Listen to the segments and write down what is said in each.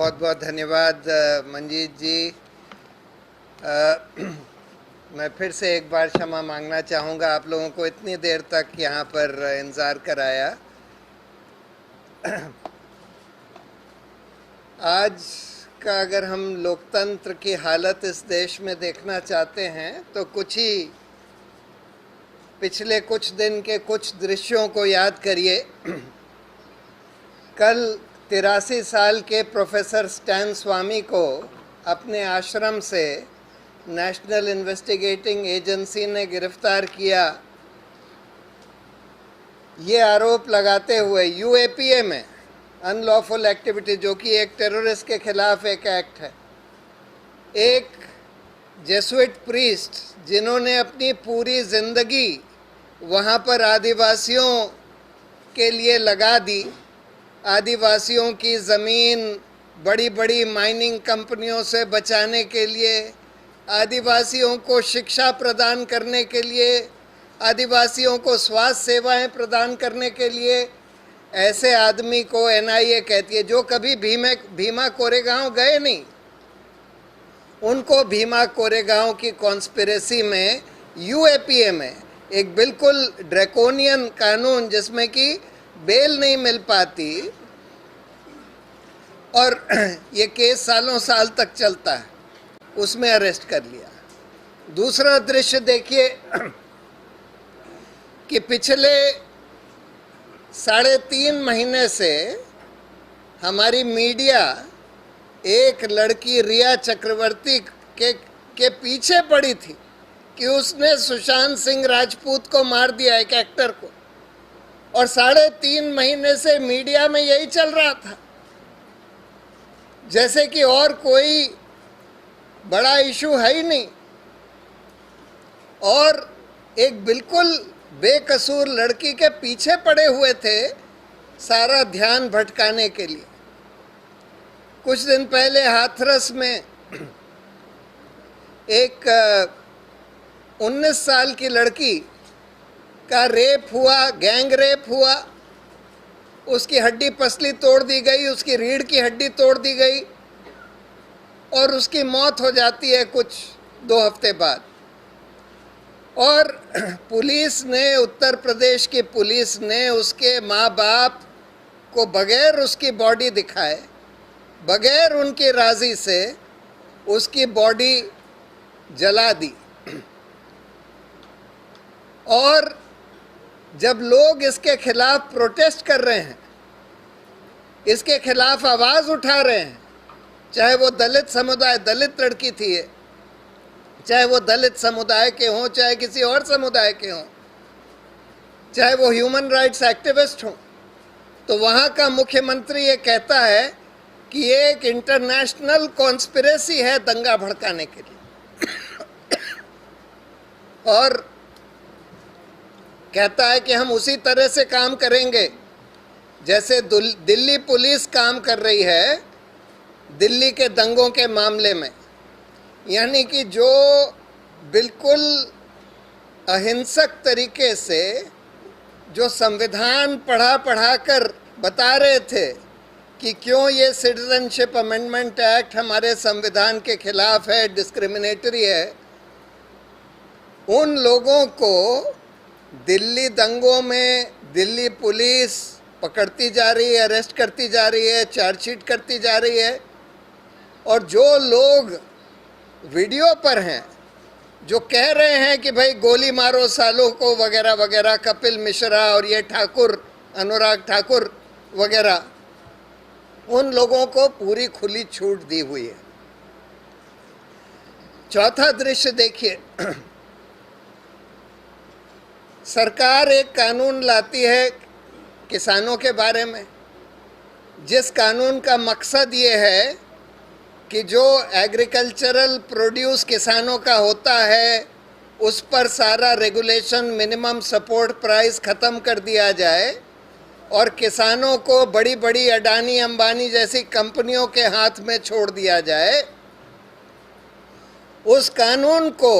बहुत बहुत धन्यवाद मंजीत जी। मैं फिर से एक बार क्षमा मांगना चाहूँगा आप लोगों को इतनी देर तक यहाँ पर इंतज़ार कराया। आज का अगर हम लोकतंत्र की हालत इस देश में देखना चाहते हैं तो पिछले कुछ दिन के कुछ दृश्यों को याद करिए। कल 83 साल के प्रोफेसर स्टैन स्वामी को अपने आश्रम से नेशनल इन्वेस्टिगेटिंग एजेंसी ने गिरफ्तार किया, ये आरोप लगाते हुए यूएपीए में अनलॉफुल एक्टिविटी, जो कि एक टेररिस्ट के खिलाफ एक एक्ट है। एक जेसुइट प्रीस्ट जिन्होंने अपनी पूरी जिंदगी वहाँ पर आदिवासियों के लिए लगा दी, आदिवासियों की ज़मीन बड़ी बड़ी माइनिंग कंपनियों से बचाने के लिए, आदिवासियों को शिक्षा प्रदान करने के लिए, आदिवासियों को स्वास्थ्य सेवाएं प्रदान करने के लिए, ऐसे आदमी को एनआईए कहती है जो कभी भीमा कोरेगांव गए नहीं। उनको भीमा कोरेगांव की कॉन्स्पिरेसी में यूएपीए में एक बिल्कुल ड्रैकोनियन कानून जिसमें कि बेल नहीं मिल पाती और ये केस सालों साल तक चलता है, उसमें अरेस्ट कर लिया। दूसरा दृश्य देखिए कि पिछले 3.5 महीने से हमारी मीडिया एक लड़की रिया चक्रवर्ती के पीछे पड़ी थी कि उसने सुशांत सिंह राजपूत को मार दिया, एक एक्टर को, और 3.5 महीने से मीडिया में यही चल रहा था, जैसे कि और कोई बड़ा इशू है ही नहीं। और एक बिल्कुल बेकसूर लड़की के पीछे पड़े हुए थे सारा ध्यान भटकाने के लिए। कुछ दिन पहले हाथरस में एक 19 साल की लड़की का रेप हुआ, गैंग रेप हुआ, उसकी हड्डी पसली तोड़ दी गई, उसकी रीढ़ की हड्डी तोड़ दी गई और उसकी मौत हो जाती है कुछ 2 हफ्ते बाद। और पुलिस ने, उत्तर प्रदेश की पुलिस ने उसके माँ बाप को बगैर उसकी बॉडी दिखाए, बगैर उनकी राज़ी से उसकी बॉडी जला दी। और जब लोग इसके खिलाफ प्रोटेस्ट कर रहे हैं, इसके खिलाफ आवाज़ उठा रहे हैं, चाहे वो दलित समुदाय, दलित लड़की थी ये, चाहे वो दलित समुदाय के हों, चाहे किसी और समुदाय के हों, चाहे वो ह्यूमन राइट्स एक्टिविस्ट हों, तो वहाँ का मुख्यमंत्री ये कहता है कि ये एक इंटरनेशनल कॉन्स्पिरेसी है दंगा भड़काने के लिए। और कहता है कि हम उसी तरह से काम करेंगे जैसे दिल्ली पुलिस काम कर रही है दिल्ली के दंगों के मामले में, यानी कि जो बिल्कुल अहिंसक तरीके से जो संविधान पढ़ा कर बता रहे थे कि क्यों ये सिटीजनशिप अमेंडमेंट एक्ट हमारे संविधान के खिलाफ है, डिस्क्रिमिनेटरी है, उन लोगों को दिल्ली दंगों में दिल्ली पुलिस पकड़ती जा रही है, अरेस्ट करती जा रही है, चार्जशीट करती जा रही है। और जो लोग वीडियो पर हैं, जो कह रहे हैं कि भाई गोली मारो सालों को वगैरह वगैरह, कपिल मिश्रा और ये ठाकुर, अनुराग ठाकुर वगैरह, उन लोगों को पूरी खुली छूट दी हुई है। चौथा दृश्य देखिए, सरकार एक कानून लाती है किसानों के बारे में, जिस कानून का मकसद ये है कि जो एग्रीकल्चरल प्रोड्यूस किसानों का होता है उस पर सारा रेगुलेशन, मिनिमम सपोर्ट प्राइस ख़त्म कर दिया जाए और किसानों को बड़ी बड़ी अडानी अंबानी जैसी कंपनियों के हाथ में छोड़ दिया जाए। उस कानून को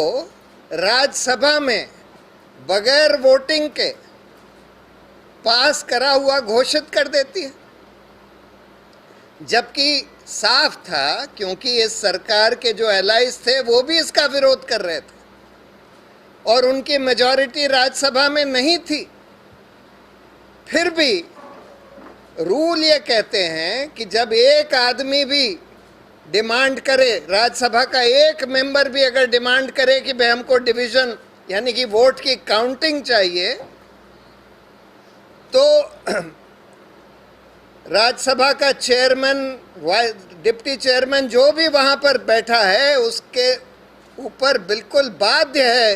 राज्यसभा में बगैर वोटिंग के पास करा हुआ घोषित कर देती है। जबकि साफ था, क्योंकि इस सरकार के जो एलाइज थे वो भी इसका विरोध कर रहे थे और उनकी मेजॉरिटी राज्यसभा में नहीं थी। फिर भी रूल ये कहते हैं कि जब एक आदमी भी डिमांड करे, राज्यसभा का एक मेंबर भी अगर डिमांड करे कि भाई हमको डिवीजन यानी कि वोट की काउंटिंग चाहिए, तो राज्यसभा का चेयरमैन, डिप्टी चेयरमैन जो भी वहाँ पर बैठा है उसके ऊपर बिल्कुल बाध्य है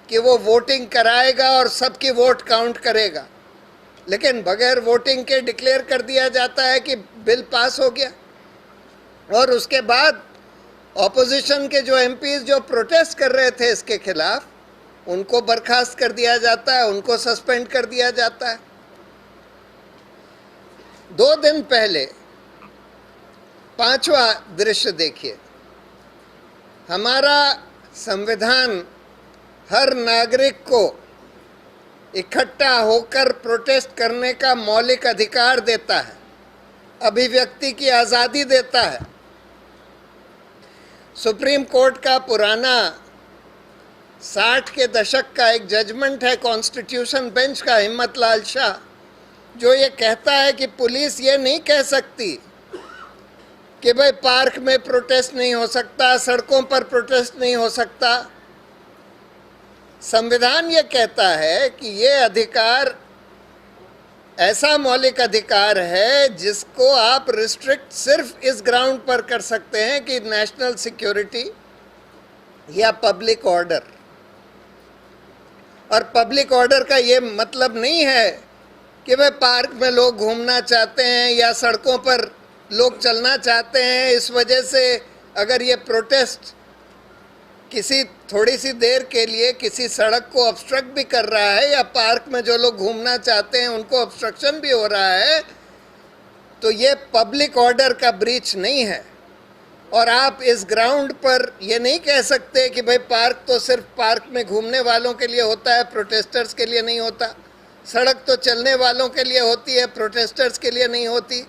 कि वो वोटिंग कराएगा और सबकी वोट काउंट करेगा। लेकिन बगैर वोटिंग के डिक्लेयर कर दिया जाता है कि बिल पास हो गया, और उसके बाद ऑपोजिशन के जो एमपीज जो प्रोटेस्ट कर रहे थे इसके खिलाफ, उनको बर्खास्त कर दिया जाता है, उनको सस्पेंड कर दिया जाता है। 2 दिन पहले 5वां दृश्य देखिए। हमारा संविधान हर नागरिक को इकट्ठा होकर प्रोटेस्ट करने का मौलिक अधिकार देता है, अभिव्यक्ति की आज़ादी देता है। सुप्रीम कोर्ट का पुराना 60 के दशक का एक जजमेंट है कॉन्स्टिट्यूशन बेंच का, हिम्मत लाल शाह, जो ये कहता है कि पुलिस ये नहीं कह सकती कि भाई पार्क में प्रोटेस्ट नहीं हो सकता, सड़कों पर प्रोटेस्ट नहीं हो सकता। संविधान ये कहता है कि ये अधिकार ऐसा मौलिक अधिकार है जिसको आप रिस्ट्रिक्ट सिर्फ इस ग्राउंड पर कर सकते हैं कि नेशनल सिक्योरिटी या पब्लिक ऑर्डर। और पब्लिक ऑर्डर का ये मतलब नहीं है कि वे पार्क में लोग घूमना चाहते हैं या सड़कों पर लोग चलना चाहते हैं, इस वजह से अगर ये प्रोटेस्ट किसी थोड़ी सी देर के लिए किसी सड़क को ऑब्स्ट्रक्ट भी कर रहा है या पार्क में जो लोग घूमना चाहते हैं उनको ऑब्स्ट्रक्शन भी हो रहा है, तो ये पब्लिक ऑर्डर का ब्रीच नहीं है। और आप इस ग्राउंड पर ये नहीं कह सकते कि भाई पार्क तो सिर्फ पार्क में घूमने वालों के लिए होता है, प्रोटेस्टर्स के लिए नहीं होता। सड़क तो चलने वालों के लिए होती है, प्रोटेस्टर्स के लिए नहीं होती।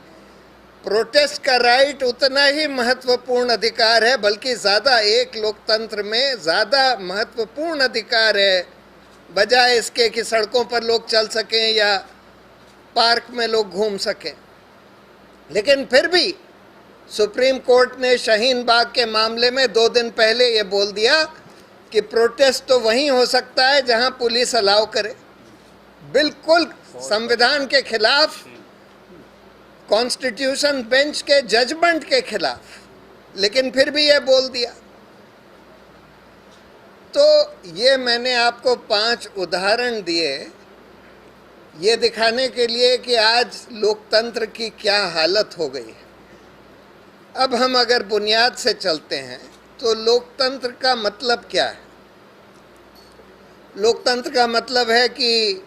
प्रोटेस्ट का राइट उतना ही महत्वपूर्ण अधिकार है, बल्कि ज़्यादा, एक लोकतंत्र में ज़्यादा महत्वपूर्ण अधिकार है, बजाय इसके कि सड़कों पर लोग चल सकें या पार्क में लोग घूम सकें। लेकिन फिर भी सुप्रीम कोर्ट ने शाहीन बाग के मामले में 2 दिन पहले ये बोल दिया कि प्रोटेस्ट तो वहीं हो सकता है जहां पुलिस अलाउ करे, बिल्कुल संविधान के खिलाफ, कॉन्स्टिट्यूशन बेंच के जजमेंट के खिलाफ। लेकिन फिर भी ये बोल दिया। तो ये मैंने आपको 5 उदाहरण दिए ये दिखाने के लिए कि आज लोकतंत्र की क्या हालत हो गई है। अब हम अगर बुनियाद से चलते हैं तो लोकतंत्र का मतलब क्या है? लोकतंत्र का मतलब है कि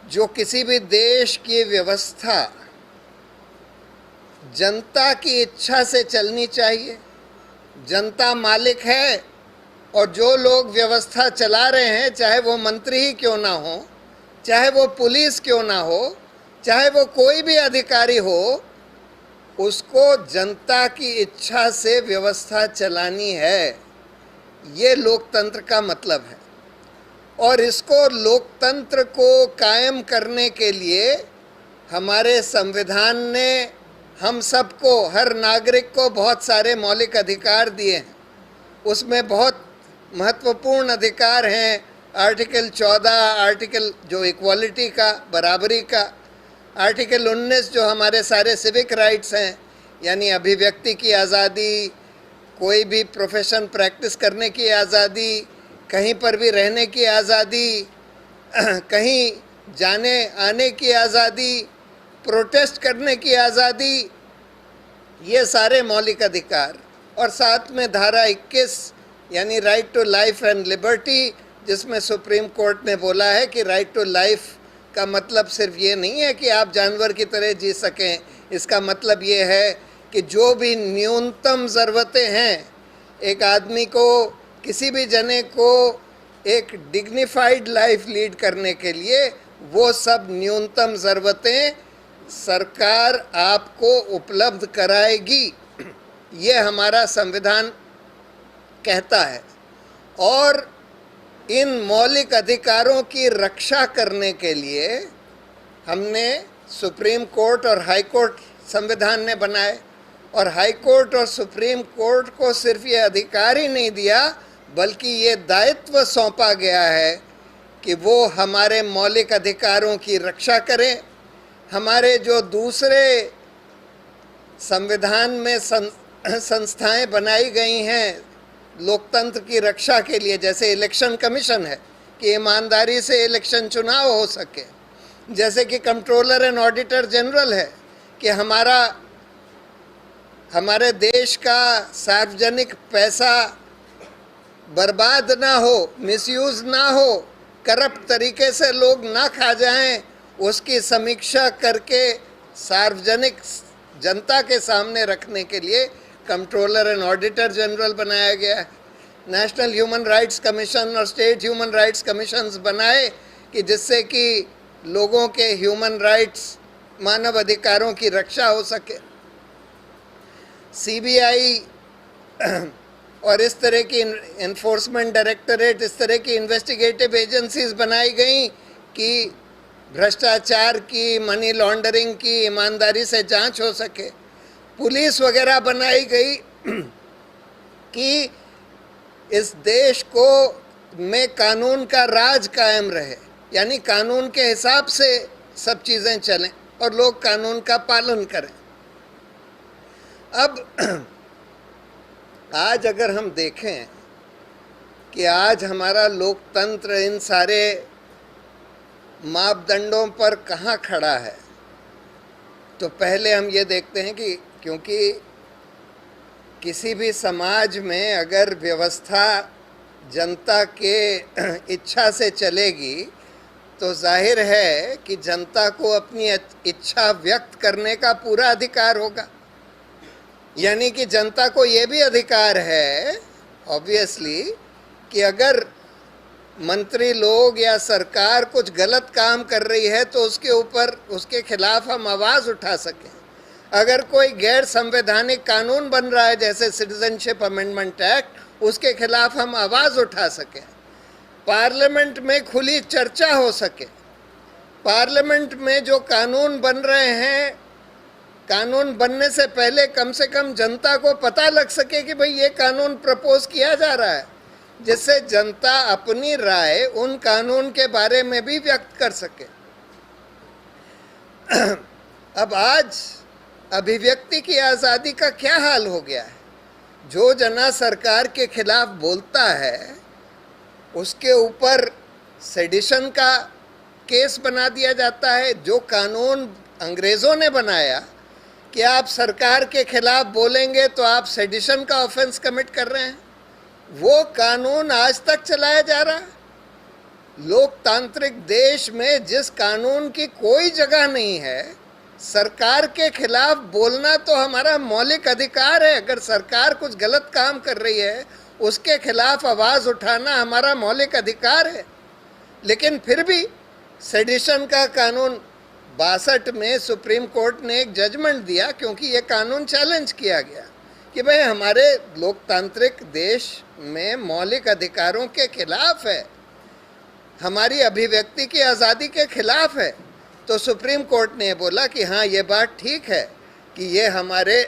जो किसी भी देश की व्यवस्था जनता की इच्छा से चलनी चाहिए। जनता मालिक है और जो लोग व्यवस्था चला रहे हैं, चाहे वो मंत्री ही क्यों ना हो, चाहे वो पुलिस क्यों ना हो, चाहे वो कोई भी अधिकारी हो, उसको जनता की इच्छा से व्यवस्था चलानी है। ये लोकतंत्र का मतलब है। और इसको, लोकतंत्र को कायम करने के लिए हमारे संविधान ने हम सबको, हर नागरिक को बहुत सारे मौलिक अधिकार दिए हैं। उसमें बहुत महत्वपूर्ण अधिकार हैं आर्टिकल 14, आर्टिकल जो इक्वालिटी का, बराबरी का, आर्टिकल 19 जो हमारे सारे सिविक राइट्स हैं, यानी अभिव्यक्ति की आज़ादी, कोई भी प्रोफेशन प्रैक्टिस करने की आज़ादी, कहीं पर भी रहने की आज़ादी, कहीं जाने आने की आज़ादी, प्रोटेस्ट करने की आज़ादी, ये सारे मौलिक अधिकार। और साथ में धारा 21 यानी right to life and liberty, जिसमें सुप्रीम कोर्ट ने बोला है कि राइट टू लाइफ का मतलब सिर्फ ये नहीं है कि आप जानवर की तरह जी सकें। इसका मतलब ये है कि जो भी न्यूनतम ज़रूरतें हैं एक आदमी को, किसी भी जने को एक डिग्निफाइड लाइफ लीड करने के लिए, वो सब न्यूनतम ज़रूरतें सरकार आपको उपलब्ध कराएगी, ये हमारा संविधान कहता है। और इन मौलिक अधिकारों की रक्षा करने के लिए हमने सुप्रीम कोर्ट और हाई कोर्ट संविधान ने बनाए, और हाई कोर्ट और सुप्रीम कोर्ट को सिर्फ ये अधिकार ही नहीं दिया बल्कि ये दायित्व सौंपा गया है कि वो हमारे मौलिक अधिकारों की रक्षा करें। हमारे जो दूसरे संविधान में संस्थाएं बनाई गई हैं लोकतंत्र की रक्षा के लिए, जैसे इलेक्शन कमीशन है कि ईमानदारी से इलेक्शन चुनाव हो सके, जैसे कि कंट्रोलर एंड ऑडिटर जनरल है कि हमारे देश का सार्वजनिक पैसा बर्बाद ना हो, मिसयूज ना हो, करप्ट तरीके से लोग ना खा जाएं, उसकी समीक्षा करके सार्वजनिक जनता के सामने रखने के लिए कंट्रोलर एंड ऑडिटर जनरल बनाया गया है। नेशनल ह्यूमन राइट्स कमीशन और स्टेट ह्यूमन राइट्स कमीशंस बनाए कि जिससे कि लोगों के ह्यूमन राइट्स, मानव अधिकारों की रक्षा हो सके। सीबीआई और इस तरह की एनफोर्समेंट डायरेक्टरेट, इस तरह की इन्वेस्टिगेटिव एजेंसीज बनाई गई कि भ्रष्टाचार की, मनी लॉन्ड्रिंग की ईमानदारी से जांच हो सके। पुलिस वगैरह बनाई गई कि इस देश को में कानून का राज कायम रहे, यानी कानून के हिसाब से सब चीज़ें चलें और लोग कानून का पालन करें। अब आज अगर हम देखें कि आज हमारा लोकतंत्र इन सारे मापदंडों पर कहाँ खड़ा है, तो पहले हम ये देखते हैं कि क्योंकि किसी भी समाज में अगर व्यवस्था जनता के इच्छा से चलेगी तो जाहिर है कि जनता को अपनी इच्छा व्यक्त करने का पूरा अधिकार होगा। यानी कि जनता को ये भी अधिकार है ऑब्वियसली कि अगर मंत्री लोग या सरकार कुछ गलत काम कर रही है तो उसके खिलाफ हम आवाज़ उठा सकें। अगर कोई गैर संवैधानिक कानून बन रहा है जैसे सिटीजनशिप अमेंडमेंट एक्ट, उसके खिलाफ हम आवाज़ उठा सकें। पार्लियामेंट में खुली चर्चा हो सके। पार्लियामेंट में जो कानून बन रहे हैं, कानून बनने से पहले कम से कम जनता को पता लग सके कि भाई ये कानून प्रपोज किया जा रहा है, जिससे जनता अपनी राय उन कानून के बारे में भी व्यक्त कर सके। अब आज अभिव्यक्ति की आज़ादी का क्या हाल हो गया है? जो जना सरकार के खिलाफ बोलता है उसके ऊपर सेडिशन का केस बना दिया जाता है। जो कानून अंग्रेज़ों ने बनाया कि आप सरकार के खिलाफ बोलेंगे तो आप सेडिशन का ऑफेंस कमिट कर रहे हैं, वो कानून आज तक चलाया जा रहा है। लोकतांत्रिक देश में जिस कानून की कोई जगह नहीं है, सरकार के खिलाफ बोलना तो हमारा मौलिक अधिकार है। अगर सरकार कुछ गलत काम कर रही है उसके खिलाफ आवाज़ उठाना हमारा मौलिक अधिकार है। लेकिन फिर भी सेडिशन का कानून 62 में सुप्रीम कोर्ट ने एक जजमेंट दिया, क्योंकि ये कानून चैलेंज किया गया कि भाई हमारे लोकतांत्रिक देश में मौलिक अधिकारों के खिलाफ है, हमारी अभिव्यक्ति की आज़ादी के खिलाफ है। तो सुप्रीम कोर्ट ने बोला कि हाँ, ये बात ठीक है कि ये हमारे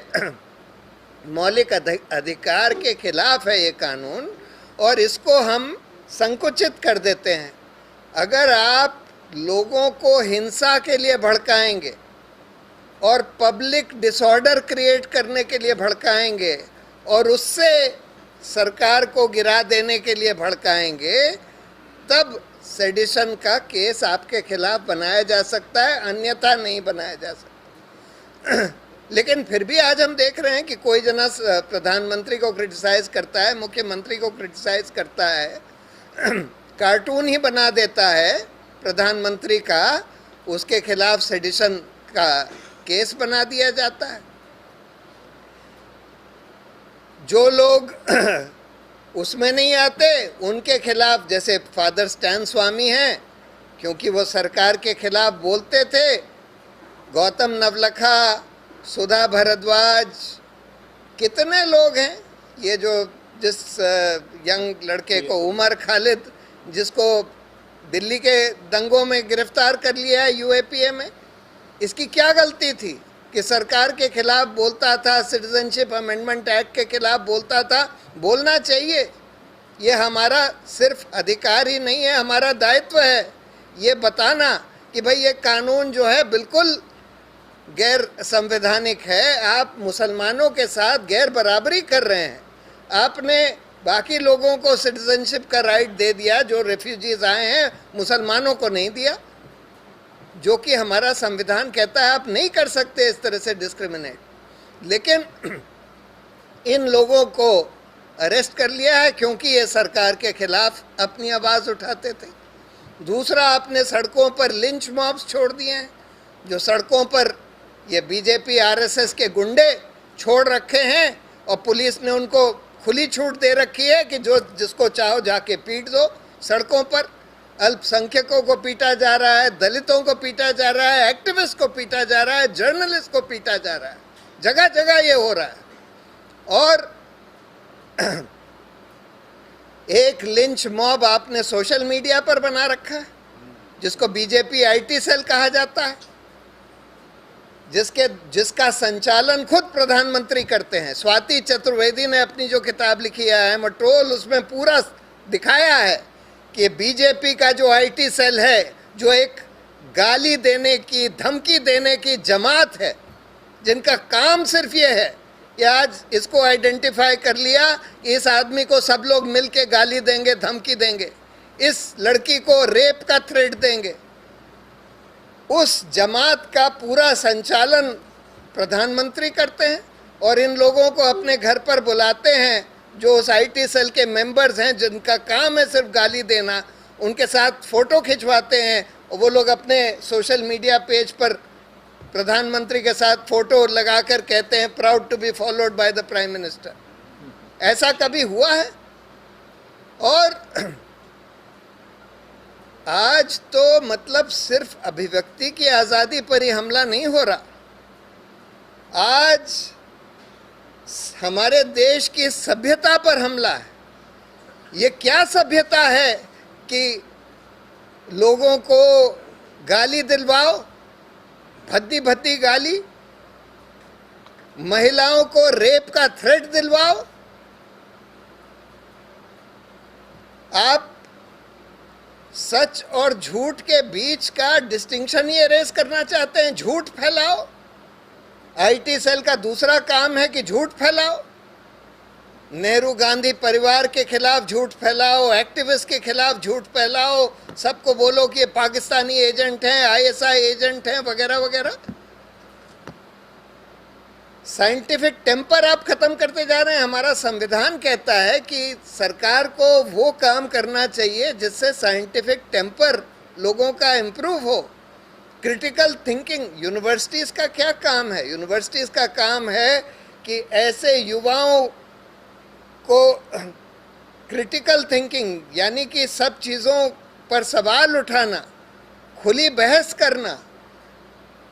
मौलिक अधिकार के खिलाफ है ये कानून, और इसको हम संकुचित कर देते हैं। अगर आप लोगों को हिंसा के लिए भड़काएंगे और पब्लिक डिसऑर्डर क्रिएट करने के लिए भड़काएंगे और उससे सरकार को गिरा देने के लिए भड़काएंगे, तब सेडिशन का केस आपके खिलाफ बनाया जा सकता है, अन्यथा नहीं बनाया जा सकता। लेकिन फिर भी आज हम देख रहे हैं कि कोई जना प्रधानमंत्री को क्रिटिसाइज करता है, मुख्यमंत्री को क्रिटिसाइज करता है, कार्टून ही बना देता है प्रधानमंत्री का, उसके खिलाफ सेडिशन का केस बना दिया जाता है। जो लोग उसमें नहीं आते उनके खिलाफ, जैसे फादर स्टैन स्वामी हैं, क्योंकि वो सरकार के खिलाफ बोलते थे गौतम नवलखा, सुधा भारद्वाज, कितने लोग हैं ये जो जिस यंग लड़के को उमर खालिद, जिसको दिल्ली के दंगों में गिरफ्तार कर लिया है यूएपीए में, इसकी क्या गलती थी कि सरकार के खिलाफ बोलता था, सिटीजनशिप अमेंडमेंट एक्ट के खिलाफ बोलता था। बोलना चाहिए, ये हमारा सिर्फ अधिकार ही नहीं है, हमारा दायित्व है ये बताना कि भाई ये कानून जो है बिल्कुल गैर संवैधानिक है, आप मुसलमानों के साथ गैर बराबरी कर रहे हैं। आपने बाकी लोगों को सिटीजनशिप का राइट दे दिया, जो रेफ्यूजीज आए हैं, मुसलमानों को नहीं दिया, जो कि हमारा संविधान कहता है आप नहीं कर सकते इस तरह से डिस्क्रिमिनेट। लेकिन इन लोगों को अरेस्ट कर लिया है क्योंकि ये सरकार के खिलाफ अपनी आवाज़ उठाते थे। दूसरा, आपने सड़कों पर लिंच मॉब्स छोड़ दिए हैं, जो सड़कों पर ये बीजेपी आरएसएस के गुंडे छोड़ रखे हैं और पुलिस ने उनको खुली छूट दे रखी है कि जो जिसको चाहो जाके पीट दो सड़कों पर। अल्पसंख्यकों को पीटा जा रहा है, दलितों को पीटा जा रहा है, एक्टिविस्ट को पीटा जा रहा है, जर्नलिस्ट को पीटा जा रहा है, जगह जगह ये हो रहा है। और एक लिंच मॉब आपने सोशल मीडिया पर बना रखा है, जिसको बीजेपी आईटी सेल कहा जाता है, जिसका संचालन खुद प्रधानमंत्री करते हैं। स्वाति चतुर्वेदी ने अपनी जो किताब लिखी है आई एम अ ट्रोल, उसमें पूरा दिखाया है कि बीजेपी का जो आईटी सेल है, जो एक गाली देने की, धमकी देने की जमात है, जिनका काम सिर्फ ये है कि आज इसको आइडेंटिफाई कर लिया, इस आदमी को सब लोग मिलके गाली देंगे, धमकी देंगे, इस लड़की को रेप का थ्रेट देंगे। उस जमात का पूरा संचालन प्रधानमंत्री करते हैं और इन लोगों को अपने घर पर बुलाते हैं, जो उस आईटी सेल के मेंबर्स हैं, जिनका काम है सिर्फ गाली देना, उनके साथ फ़ोटो खिंचवाते हैं और वो लोग अपने सोशल मीडिया पेज पर प्रधानमंत्री के साथ फ़ोटो लगाकर कहते हैं proud to be followed by the Prime Minister. ऐसा कभी हुआ है? और आज तो मतलब सिर्फ अभिव्यक्ति की आज़ादी पर ही हमला नहीं हो रहा, आज हमारे देश की सभ्यता पर हमला है। ये क्या सभ्यता है कि लोगों को गाली दिलवाओ, भद्दी भद्दी गाली, महिलाओं को रेप का थ्रेट दिलवाओ। आप सच और झूठ के बीच का डिस्टिंक्शन ही एरेज करना चाहते हैं, झूठ फैलाओ। आईटी सेल का दूसरा काम है कि झूठ फैलाओ, नेहरू गांधी परिवार के खिलाफ झूठ फैलाओ, एक्टिविस्ट के खिलाफ झूठ फैलाओ, सबको बोलो कि ये पाकिस्तानी एजेंट हैं, आईएसआई एजेंट हैं, वगैरह वगैरह। साइंटिफिक टेम्पर आप खत्म करते जा रहे हैं। हमारा संविधान कहता है कि सरकार को वो काम करना चाहिए जिससे साइंटिफिक टेम्पर लोगों का इम्प्रूव हो। क्रिटिकल थिंकिंग, यूनिवर्सिटीज़ का क्या काम है? यूनिवर्सिटीज़ का काम है कि ऐसे युवाओं को क्रिटिकल थिंकिंग, यानी कि सब चीज़ों पर सवाल उठाना, खुली बहस करना,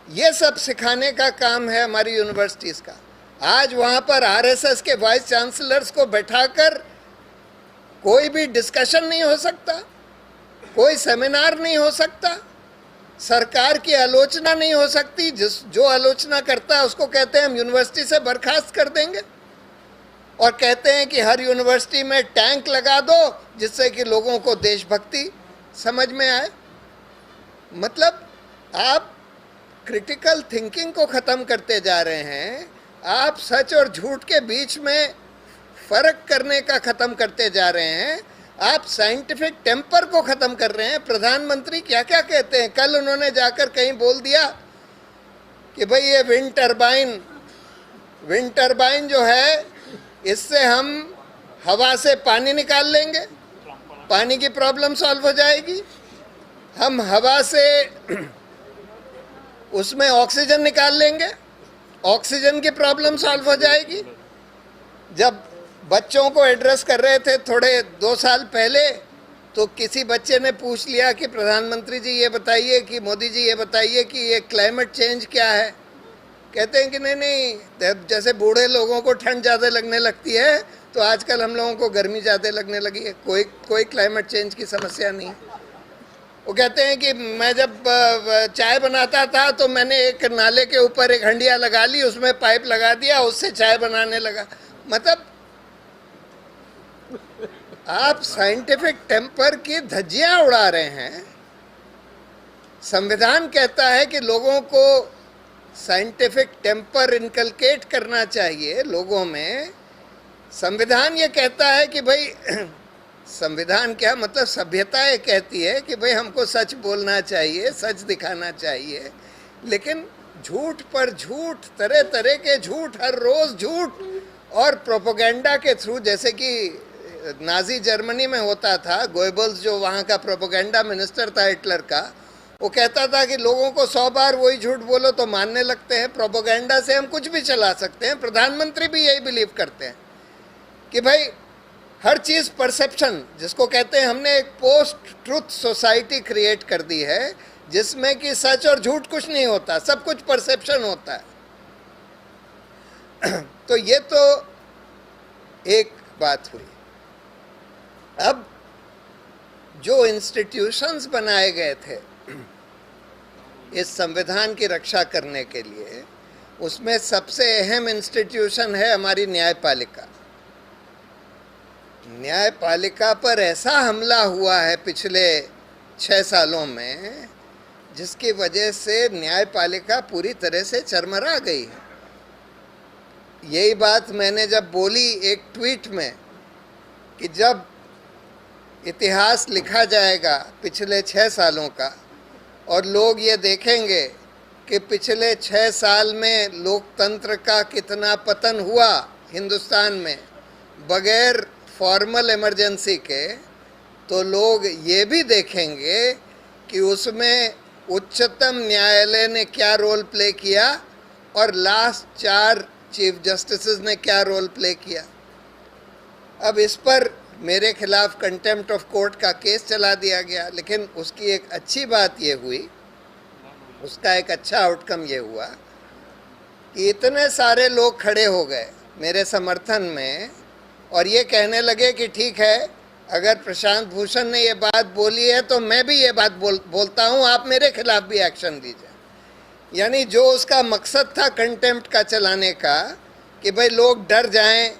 ये सब सिखाने का काम है हमारी यूनिवर्सिटीज़ का। आज वहाँ पर आरएसएस के वाइस चांसलर्स को बैठाकर कोई भी डिस्कशन नहीं हो सकता, कोई सेमिनार नहीं हो सकता, सरकार की आलोचना नहीं हो सकती। जो आलोचना करता है उसको कहते हैं हम यूनिवर्सिटी से बर्खास्त कर देंगे, और कहते हैं कि हर यूनिवर्सिटी में टैंक लगा दो जिससे कि लोगों को देशभक्ति समझ में आए। मतलब आप क्रिटिकल थिंकिंग को ख़त्म करते जा रहे हैं, आप सच और झूठ के बीच में फ़र्क करने का ख़त्म करते जा रहे हैं, आप साइंटिफिक टेम्पर को ख़त्म कर रहे हैं। प्रधानमंत्री क्या क्या कहते हैं, कल उन्होंने जाकर कहीं बोल दिया कि भाई ये विंड टरबाइन जो है, इससे हम हवा से पानी निकाल लेंगे, पानी की प्रॉब्लम सॉल्व हो जाएगी। हम हवा से उसमें ऑक्सीजन निकाल लेंगे, ऑक्सीजन की प्रॉब्लम सॉल्व हो जाएगी। जब बच्चों को एड्रेस कर रहे थे थोड़े 2 साल पहले तो किसी बच्चे ने पूछ लिया कि प्रधानमंत्री जी ये बताइए, कि मोदी जी ये बताइए कि ये क्लाइमेट चेंज क्या है। कहते हैं कि नहीं नहीं, जैसे बूढ़े लोगों को ठंड ज़्यादा लगने लगती है तो आजकल हम लोगों को गर्मी ज़्यादा लगने लगी है, कोई क्लाइमेट चेंज की समस्या नहीं। वो कहते हैं कि मैं जब चाय बनाता था तो मैंने एक नाले के ऊपर एक हंडिया लगा ली, उसमें पाइप लगा दिया, उससे चाय बनाने लगा। मतलब आप साइंटिफिक टेम्पर की धज्जियां उड़ा रहे हैं। संविधान कहता है कि लोगों को साइंटिफिक टेम्पर इनकलकेट करना चाहिए लोगों में। संविधान ये कहता है कि भाई संविधान क्या मतलब, सभ्यता ये कहती है कि भाई हमको सच बोलना चाहिए, सच दिखाना चाहिए, लेकिन झूठ पर झूठ, तरह तरह के झूठ, हर रोज झूठ और प्रोपोगेंडा के थ्रू, जैसे कि नाजी जर्मनी में होता था। गोएबल्स जो वहाँ का प्रोपोगेंडा मिनिस्टर था हिटलर का, वो कहता था कि लोगों को 100 बार वही झूठ बोलो तो मानने लगते हैं, प्रोपोगेंडा से हम कुछ भी चला सकते हैं। प्रधानमंत्री भी यही बिलीव करते हैं कि भाई हर चीज़ परसेप्शन, जिसको कहते हैं, हमने एक पोस्ट ट्रुथ सोसाइटी क्रिएट कर दी है जिसमें कि सच और झूठ कुछ नहीं होता, सब कुछ परसेप्शन होता है। तो ये तो एक बात हुई। अब जो इंस्टीट्यूशंस बनाए गए थे इस संविधान की रक्षा करने के लिए, उसमें सबसे अहम इंस्टीट्यूशन है हमारी न्यायपालिका। न्यायपालिका पर ऐसा हमला हुआ है पिछले 6 सालों में जिसकी वजह से न्यायपालिका पूरी तरह से चरमरा गई है। यही बात मैंने जब बोली एक ट्वीट में कि जब इतिहास लिखा जाएगा पिछले 6 सालों का और लोग ये देखेंगे कि पिछले 6 साल में लोकतंत्र का कितना पतन हुआ हिंदुस्तान में बगैर फॉर्मल इमरजेंसी के, तो लोग ये भी देखेंगे कि उसमें उच्चतम न्यायालय ने क्या रोल प्ले किया और लास्ट 4 चीफ जस्टिसेस ने क्या रोल प्ले किया। अब इस पर मेरे खिलाफ कंटेम्प्ट ऑफ कोर्ट का केस चला दिया गया, लेकिन उसकी एक अच्छी बात ये हुई, उसका एक अच्छा आउटकम ये हुआ कि इतने सारे लोग खड़े हो गए मेरे समर्थन में और ये कहने लगे कि ठीक है, अगर प्रशांत भूषण ने ये बात बोली है तो मैं भी ये बात बोलता हूँ, आप मेरे खिलाफ भी एक्शन दीजिए। यानी जो उसका मकसद था कंटेम्प्ट का चलाने का कि भाई लोग डर जाएं,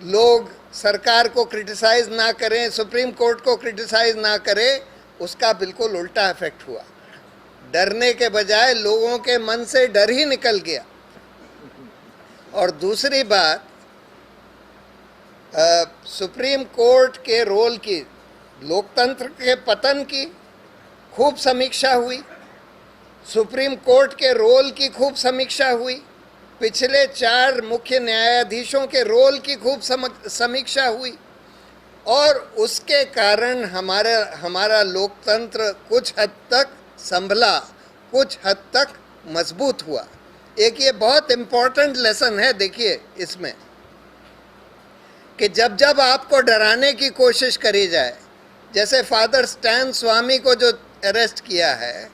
लोग सरकार को क्रिटिसाइज ना करें, सुप्रीम कोर्ट को क्रिटिसाइज ना करें, उसका बिल्कुल उल्टा इफेक्ट हुआ। डरने के बजाय लोगों के मन से डर ही निकल गया। और दूसरी बात, सुप्रीम कोर्ट के रोल की, लोकतंत्र के पतन की खूब समीक्षा हुई, सुप्रीम कोर्ट के रोल की खूब समीक्षा हुई, पिछले 4 मुख्य न्यायाधीशों के रोल की खूब समीक्षा हुई और उसके कारण हमारा लोकतंत्र कुछ हद तक संभला, कुछ हद तक मजबूत हुआ। एक ये बहुत इम्पोर्टेंट लेसन है, देखिए इसमें, कि जब जब आपको डराने की कोशिश करी जाए, जैसे फादर स्टैन स्वामी को जो अरेस्ट किया है,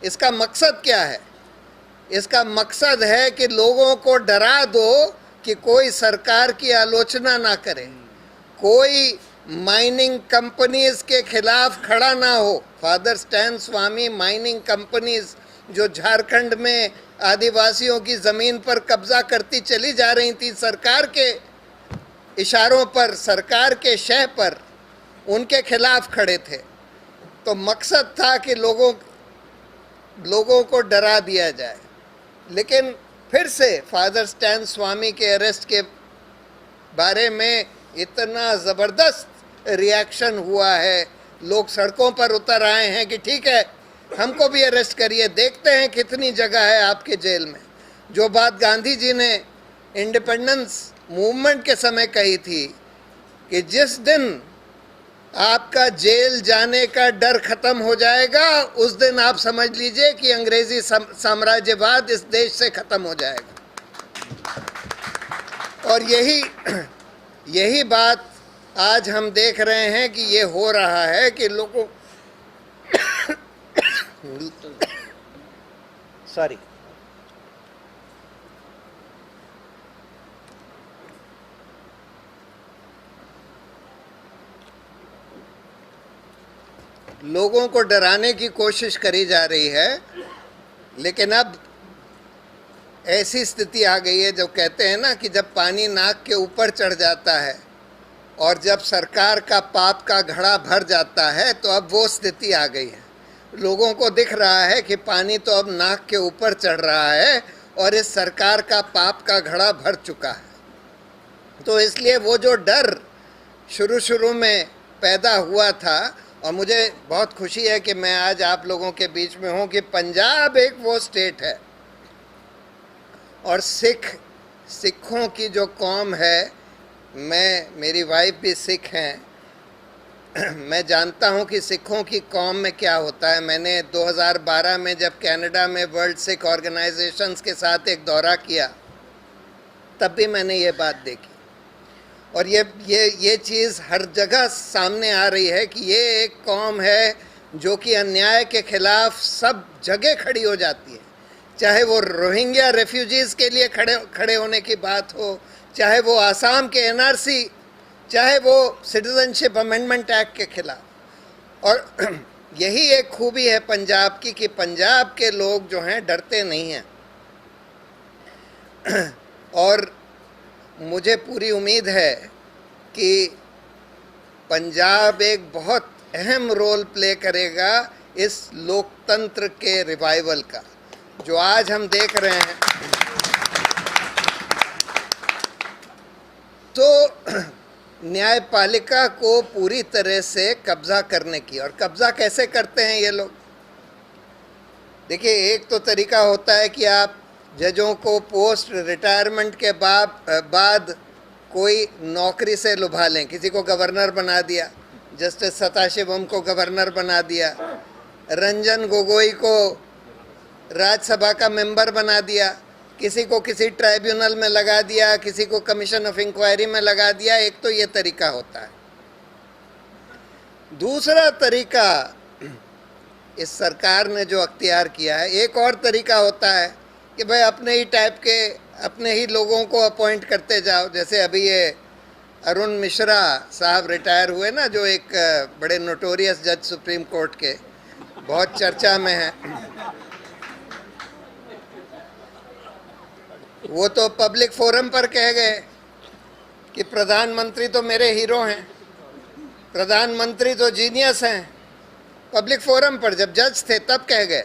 इसका मकसद क्या है? इसका मकसद है कि लोगों को डरा दो कि कोई सरकार की आलोचना ना करे, कोई माइनिंग कंपनीज के खिलाफ खड़ा ना हो। फादर स्टैन स्वामी माइनिंग कंपनीज जो झारखंड में आदिवासियों की ज़मीन पर कब्जा करती चली जा रही थी सरकार के इशारों पर, सरकार के शह पर, उनके खिलाफ खड़े थे। तो मकसद था कि लोगों को डरा दिया जाए। लेकिन फिर से फादर स्टैन स्वामी के अरेस्ट के बारे में इतना ज़बरदस्त रिएक्शन हुआ है, लोग सड़कों पर उतर आए हैं कि ठीक है, हमको भी अरेस्ट करिए, देखते हैं कितनी जगह है आपके जेल में। जो बात गांधी जी ने इंडिपेंडेंस मूवमेंट के समय कही थी कि जिस दिन आपका जेल जाने का डर खत्म हो जाएगा, उस दिन आप समझ लीजिए कि अंग्रेजी साम्राज्यवाद इस देश से खत्म हो जाएगा। और यही बात आज हम देख रहे हैं कि ये हो रहा है कि लोगों सॉरी लोगों को डराने की कोशिश करी जा रही है, लेकिन अब ऐसी स्थिति आ गई है जो कहते हैं ना कि जब पानी नाक के ऊपर चढ़ जाता है और जब सरकार का पाप का घड़ा भर जाता है, तो अब वो स्थिति आ गई है। लोगों को दिख रहा है कि पानी तो अब नाक के ऊपर चढ़ रहा है और इस सरकार का पाप का घड़ा भर चुका है। तो इसलिए वो जो डर शुरू में पैदा हुआ था, और मुझे बहुत खुशी है कि मैं आज आप लोगों के बीच में हूँ कि पंजाब एक वो स्टेट है और सिखों की जो कौम है, मेरी वाइफ भी सिख हैं, मैं जानता हूँ कि सिखों की कौम में क्या होता है। मैंने 2012 में जब कनाडा में वर्ल्ड सिख ऑर्गेनाइजेशंस के साथ एक दौरा किया, तब भी मैंने ये बात देखी और ये चीज़ हर जगह सामने आ रही है कि ये एक कौम है जो कि अन्याय के खिलाफ सब जगह खड़ी हो जाती है, चाहे वो रोहिंग्या रेफ्यूजीज़ के लिए खड़े होने की बात हो, चाहे वो आसाम के एनआरसी, चाहे वो सिटीजनशिप अमेंडमेंट एक्ट के खिलाफ। और यही एक खूबी है पंजाब की कि पंजाब के लोग जो हैं डरते नहीं हैं। और मुझे पूरी उम्मीद है कि पंजाब एक बहुत अहम रोल प्ले करेगा इस लोकतंत्र के रिवाइवल का, जो आज हम देख रहे हैं। तो न्यायपालिका को पूरी तरह से कब्जा करने की, और कब्जा कैसे करते हैं ये लोग? देखिए, एक तो तरीका होता है कि आप जजों को पोस्ट रिटायरमेंट के बाद कोई नौकरी से लुभा लें। किसी को गवर्नर बना दिया, जस्टिस सदाशिवम को गवर्नर बना दिया, रंजन गोगोई को राज्यसभा का मेंबर बना दिया, किसी को किसी ट्राइब्यूनल में लगा दिया, किसी को कमीशन ऑफ इंक्वायरी में लगा दिया। एक तो ये तरीका होता है। दूसरा तरीका इस सरकार ने जो अख्तियार किया है, एक और तरीका होता है कि भाई अपने ही टाइप के, अपने ही लोगों को अपॉइंट करते जाओ। जैसे अभी ये अरुण मिश्रा साहब रिटायर हुए ना, जो एक बड़े नोटोरियस जज सुप्रीम कोर्ट के, बहुत चर्चा में है। वो तो पब्लिक फोरम पर कह गए कि प्रधानमंत्री तो मेरे हीरो हैं, प्रधानमंत्री तो जीनियस हैं। पब्लिक फोरम पर जब जज थे तब कह गए।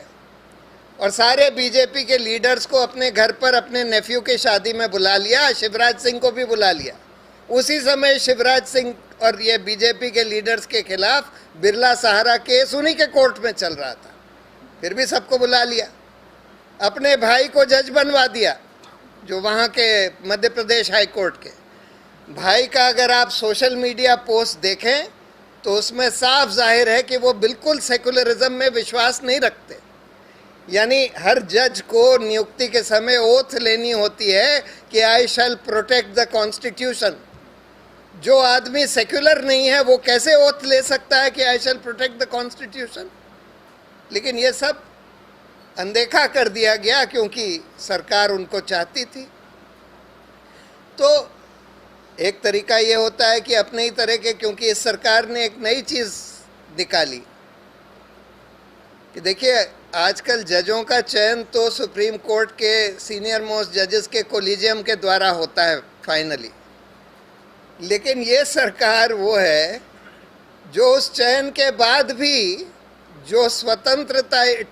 और सारे बीजेपी के लीडर्स को अपने घर पर अपने नेफ्यू की शादी में बुला लिया, शिवराज सिंह को भी बुला लिया। उसी समय शिवराज सिंह और ये बीजेपी के लीडर्स के खिलाफ बिरला सहारा केस उन्हीं के कोर्ट में चल रहा था, फिर भी सबको बुला लिया। अपने भाई को जज बनवा दिया, जो वहाँ के मध्य प्रदेश हाई कोर्ट के भाई का अगर आप सोशल मीडिया पोस्ट देखें तो उसमें साफ जाहिर है कि वो बिल्कुल सेकुलरिज्म में विश्वास नहीं रखते। यानी हर जज को नियुक्ति के समय ओथ लेनी होती है कि आई शैल प्रोटेक्ट द कॉन्स्टिट्यूशन। जो आदमी सेक्युलर नहीं है वो कैसे ओथ ले सकता है कि आई शैल प्रोटेक्ट द कॉन्स्टिट्यूशन? लेकिन ये सब अनदेखा कर दिया गया क्योंकि सरकार उनको चाहती थी। तो एक तरीका ये होता है कि अपने ही तरह के, क्योंकि इस सरकार ने एक नई चीज़ निकाली कि देखिए आजकल जजों का चयन तो सुप्रीम कोर्ट के सीनियर मोस्ट जजेस के कोलिजियम के द्वारा होता है फाइनली, लेकिन ये सरकार वो है जो उस चयन के बाद भी जो स्वतंत्र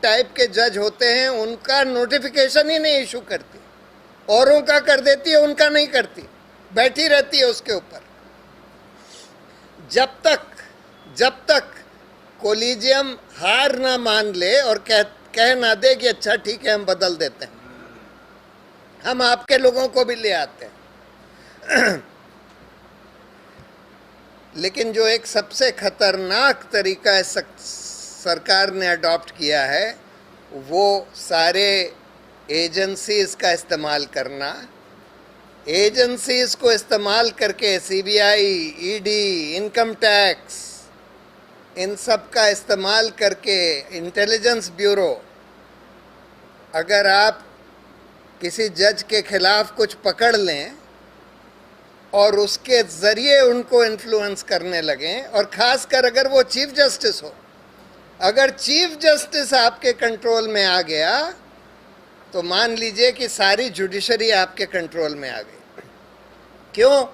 टाइप के जज होते हैं उनका नोटिफिकेशन ही नहीं इशू करती, औरों का कर देती है, उनका नहीं करती, बैठी रहती है उसके ऊपर जब तक कोलिजियम हार ना मान ले और कह ना दे कि अच्छा ठीक है हम बदल देते हैं, हम आपके लोगों को भी ले आते हैं। लेकिन जो एक सबसे खतरनाक तरीका सरकार ने अडॉप्ट किया है वो सारे एजेंसीज का इस्तेमाल करना, एजेंसीज को इस्तेमाल करके, सीबीआई, ईडी, इनकम टैक्स, इन सब का इस्तेमाल करके, इंटेलिजेंस ब्यूरो, अगर आप किसी जज के खिलाफ कुछ पकड़ लें और उसके ज़रिए उनको इन्फ्लुएंस करने लगें, और ख़ासकर अगर वो चीफ जस्टिस हो, अगर चीफ जस्टिस आपके कंट्रोल में आ गया तो मान लीजिए कि सारी जुडिशरी आपके कंट्रोल में आ गई। क्यों?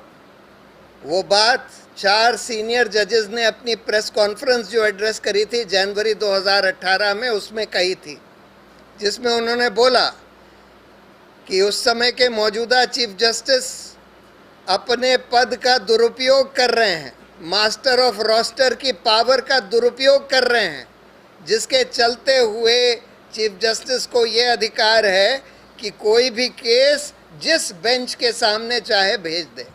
वो बात 4 सीनियर जजेस ने अपनी प्रेस कॉन्फ्रेंस जो एड्रेस करी थी जनवरी 2018 में, उसमें कही थी, जिसमें उन्होंने बोला कि उस समय के मौजूदा चीफ जस्टिस अपने पद का दुरुपयोग कर रहे हैं, मास्टर ऑफ रोस्टर की पावर का दुरुपयोग कर रहे हैं, जिसके चलते हुए चीफ जस्टिस को ये अधिकार है कि कोई भी केस जिस बेंच के सामने चाहे भेज दे।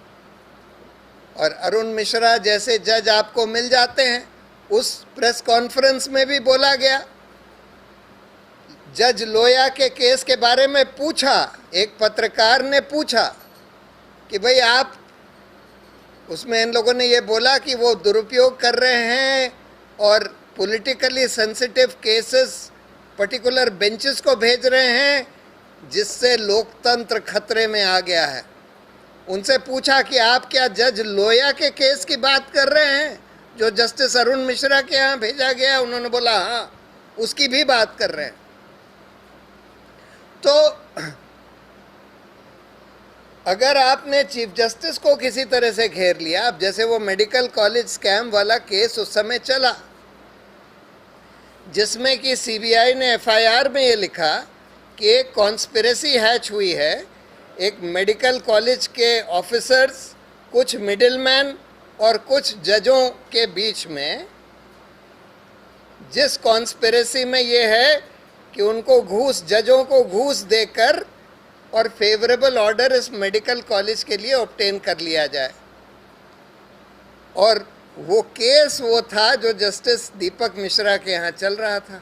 और अरुण मिश्रा जैसे जज आपको मिल जाते हैं। उस प्रेस कॉन्फ्रेंस में भी बोला गया, जज लोया के केस के बारे में पूछा, एक पत्रकार ने पूछा कि भाई आप, उसमें इन लोगों ने ये बोला कि वो दुरुपयोग कर रहे हैं और politically sensitive cases particular benches को भेज रहे हैं, जिससे लोकतंत्र खतरे में आ गया है। उनसे पूछा कि आप क्या जज लोया के केस की बात कर रहे हैं जो जस्टिस अरुण मिश्रा के यहाँ भेजा गया? उन्होंने बोला हाँ, उसकी भी बात कर रहे हैं। तो अगर आपने चीफ जस्टिस को किसी तरह से घेर लिया, अब जैसे वो मेडिकल कॉलेज स्कैम वाला केस उस समय चला, जिसमें कि सीबीआई ने एफआईआर में ये लिखा कि एक कॉन्स्पिरेसी हैच हुई है, एक मेडिकल कॉलेज के ऑफिसर्स, कुछ मिडिलमैन और कुछ जजों के बीच में, जिस कॉन्स्पिरेसी में ये है कि उनको घूस, जजों को घूस देकर और फेवरेबल ऑर्डर इस मेडिकल कॉलेज के लिए ऑब्टेन कर लिया जाए। और वो केस वो था जो जस्टिस दीपक मिश्रा के यहाँ चल रहा था,